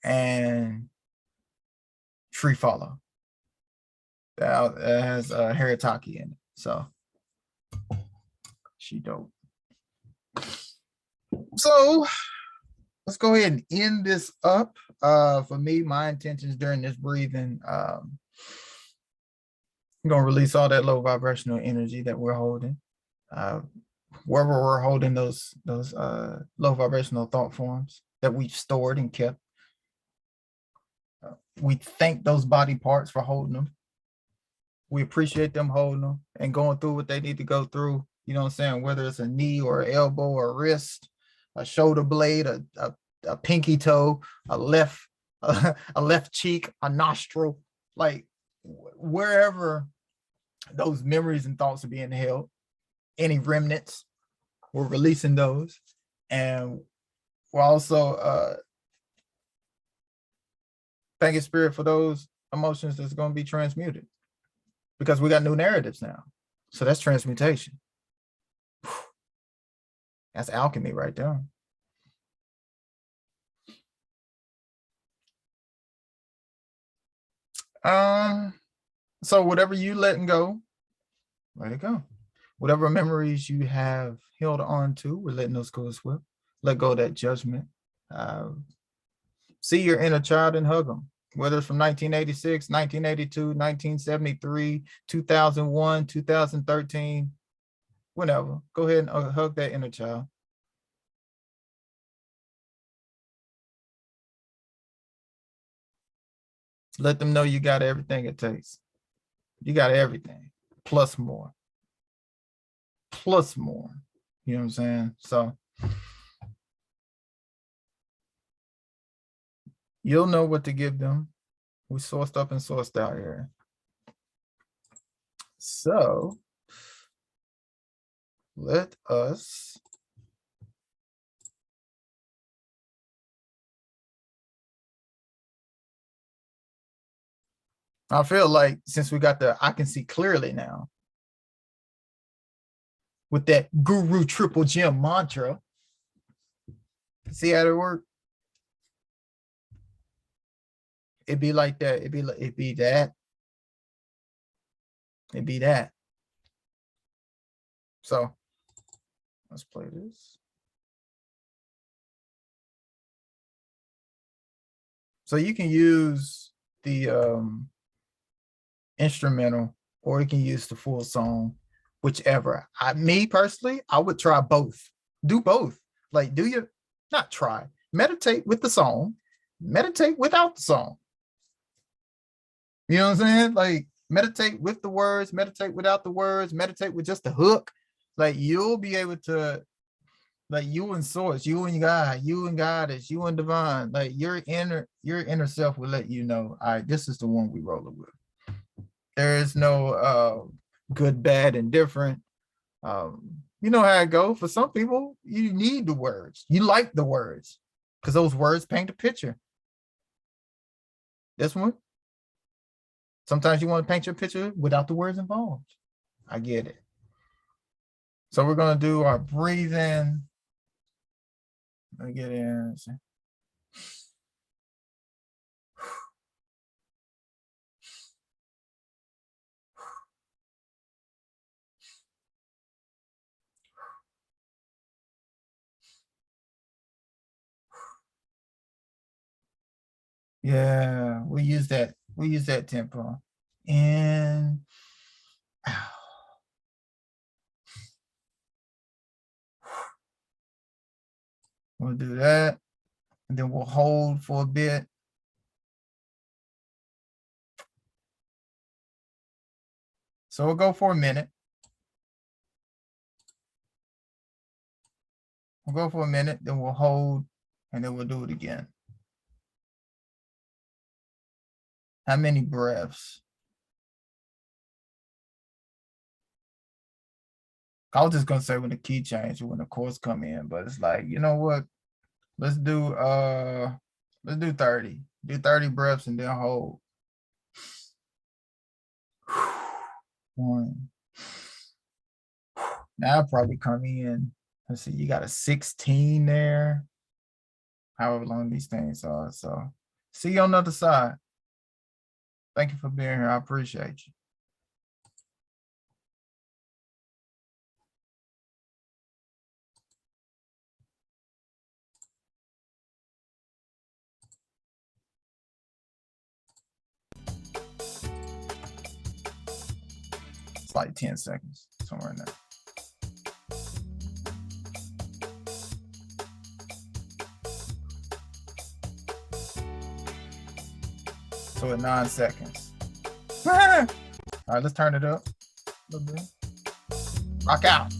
Speaker 1: And tree follow. That has Haritaki in it. So she dope. So let's go ahead and end this up. For me, my intentions during this breathing, I'm gonna release all that low vibrational energy that we're holding. Wherever we're holding those low vibrational thought forms that we've stored and kept. We thank those body parts for holding them. We appreciate them holding them and going through what they need to go through. You know what I'm saying? Whether it's a knee or an elbow or a wrist, a shoulder blade, a pinky toe, a left cheek, a nostril, like wherever those memories and thoughts are being held, any remnants, we're releasing those. And we're also thanking spirit for those emotions that's going to be transmuted, because we got new narratives now. So that's transmutation. That's alchemy right there. So whatever you letting go, let it go. Whatever memories you have held on to, we're letting those go as well. Let go of that judgment. See your inner child and hug them. Whether it's from 1986, 1982, 1973, 2001, 2013, whenever. Go ahead and hug that inner child. Let them know you got everything it takes. You got everything, plus more. Plus more. You know what I'm saying? So you'll know what to give them. We sourced up and sourced out here. So let us I feel like since we got I can see clearly now with that guru triple gem mantra. See how it work? It'd be like that. It'd be that. It'd be that. So let's play this. So you can use the instrumental, or you can use the full song, whichever. Me personally, I would try both. Do both. Like, not try. Meditate with the song. Meditate without the song. You know what I'm saying? Like, meditate with the words, meditate without the words, meditate with just the hook. Like, you'll be able to, like, you and source, you and God, you and Goddess, you and divine, like your inner self will let you know, all right, this is the one we rolling with. There is no good, bad, and different. You know how it goes. For some people, you need the words. You like the words because those words paint a picture. This one, sometimes you want to paint your picture without the words involved. I get it. So we're going to do our breathing. Let me get in. Yeah, we use that. We use that tempo. In, out. We'll do that. And then we'll hold for a bit. So we'll go for a minute. We'll go for a minute, then we'll hold, and then we'll do it again. How many breaths? I was just gonna say when the key change or when the chords come in, but it's like, you know what? Let's do 30. Do 30 breaths and then hold. 1. Now I'll probably come in. Let's see, you got a 16 there. However long these things are. So see you on the other side. Thank you for being here. I appreciate you. It's like 10 seconds, somewhere in there. So at 9 seconds. All right, let's turn it up a little bit. Rock out.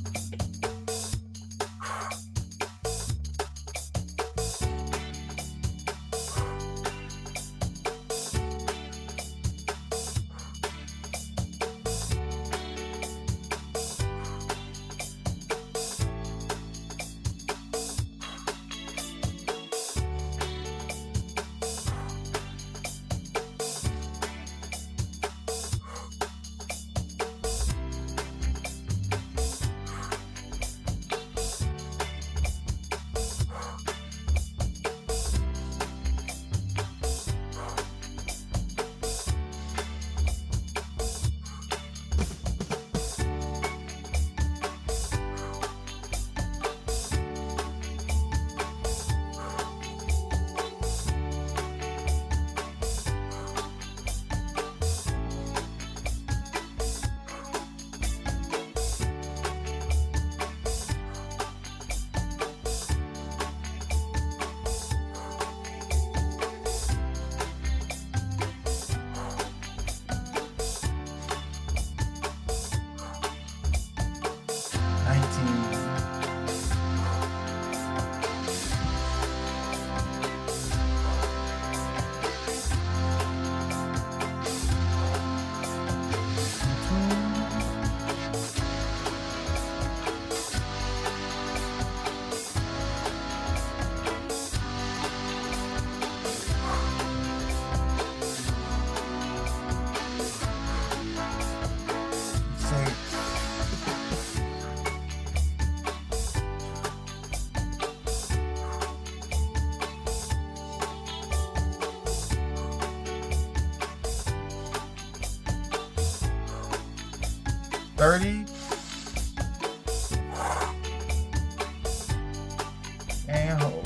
Speaker 1: $30. And hold.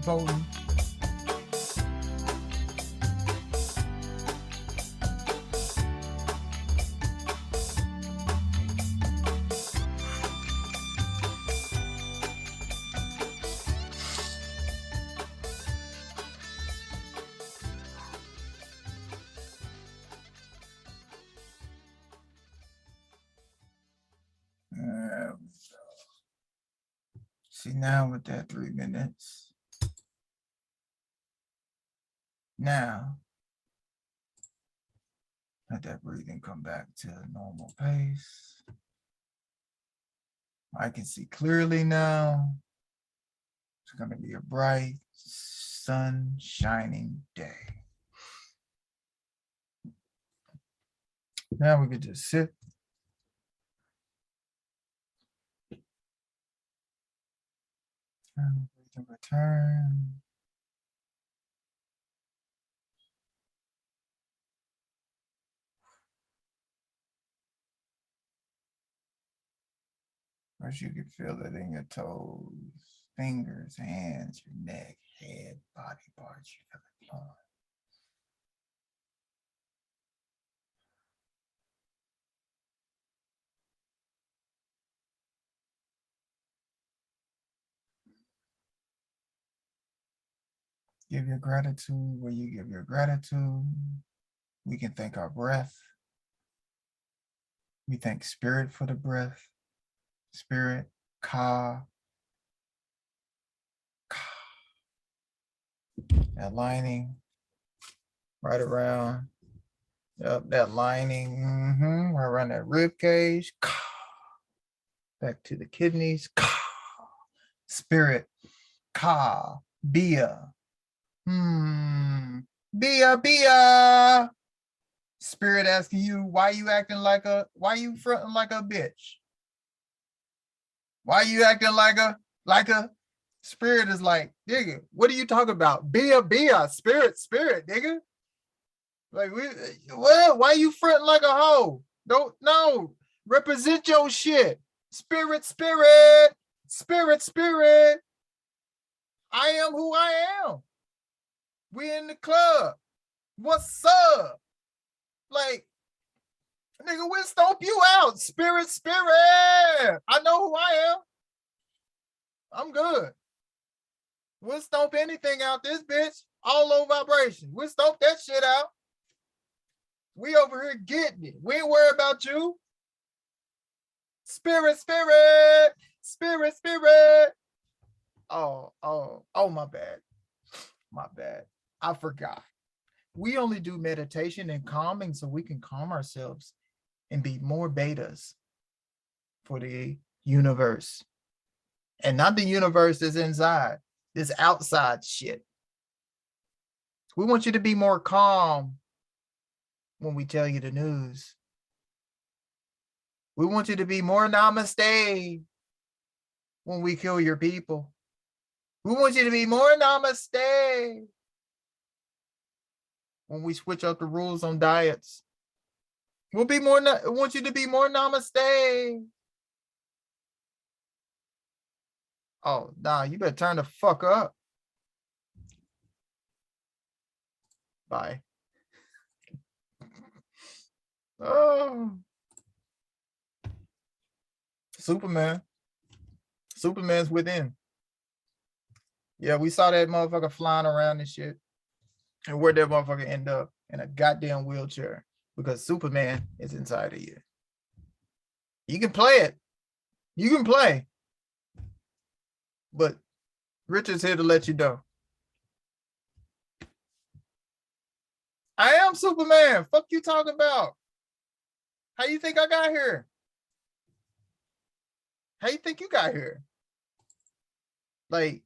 Speaker 1: potent. See now with that 3 minutes. Now, let that breathing come back to a normal pace. I can see clearly now. It's going to be a bright, sun shining day. Now we can just sit. And return. First, you can feel it in your toes, fingers, hands, your neck, head, body parts. You feel it flowing. Give your gratitude where you give your gratitude. We can thank our breath. We thank spirit for the breath. Spirit, ka. That lining right around. Yep, that lining right around that rib cage. Ka. Back to the kidneys. Ka. Spirit, ka. Bia. Bia. Spirit asking you, why you fronting like a bitch? Why you acting like a spirit is like, nigga, what are you talking about? Bia, spirit, nigga. Like, what? Why you fronting like a hoe? Don't no. Represent your shit. Spirit. I am who I am. We in the club. What's up? Like, nigga, we'll stomp you out. Spirit. I know who I am. I'm good. We'll stomp anything out this bitch. All low vibration. We'll stomp that shit out. We over here getting it. We ain't worried about you. Spirit. Oh, my bad. I forgot. We only do meditation and calming so we can calm ourselves and be more betas for the universe. And not the universe that's inside, this outside shit. We want you to be more calm when we tell you the news. We want you to be more namaste when we kill your people. We want you to be more namaste when we switch up the rules on diets. Want you to be more namaste. Oh, nah, you better turn the fuck up. Bye. Oh. Superman's within. Yeah, we saw that motherfucker flying around and shit. And where'd that motherfucker end up? In a goddamn wheelchair. Because Superman is inside of you. You can play it. You can play. But Richard's here to let you know. I am Superman. Fuck you talking about? How you think I got here? How you think you got here? Like,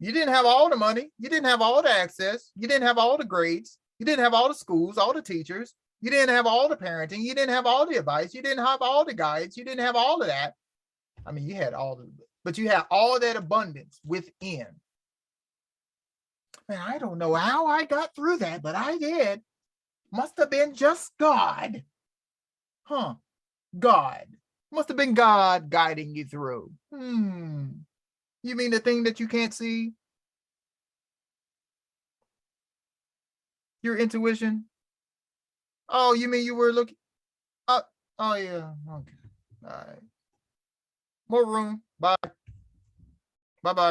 Speaker 1: you didn't have all the money. You didn't have all the access. You didn't have all the grades. You didn't have all the schools, all the teachers. You didn't have all the parenting. You didn't have all the advice. You didn't have all the guides. You didn't have all of that. I mean, you had all of it, but you had all that abundance within. Man, I don't know how I got through that, but I did. Must have been just God. Huh. God. Must have been God guiding you through. You mean the thing that you can't see? Your intuition. Oh, you mean you were looking? Oh, oh yeah. Okay. All right. More room. Bye. Bye-bye.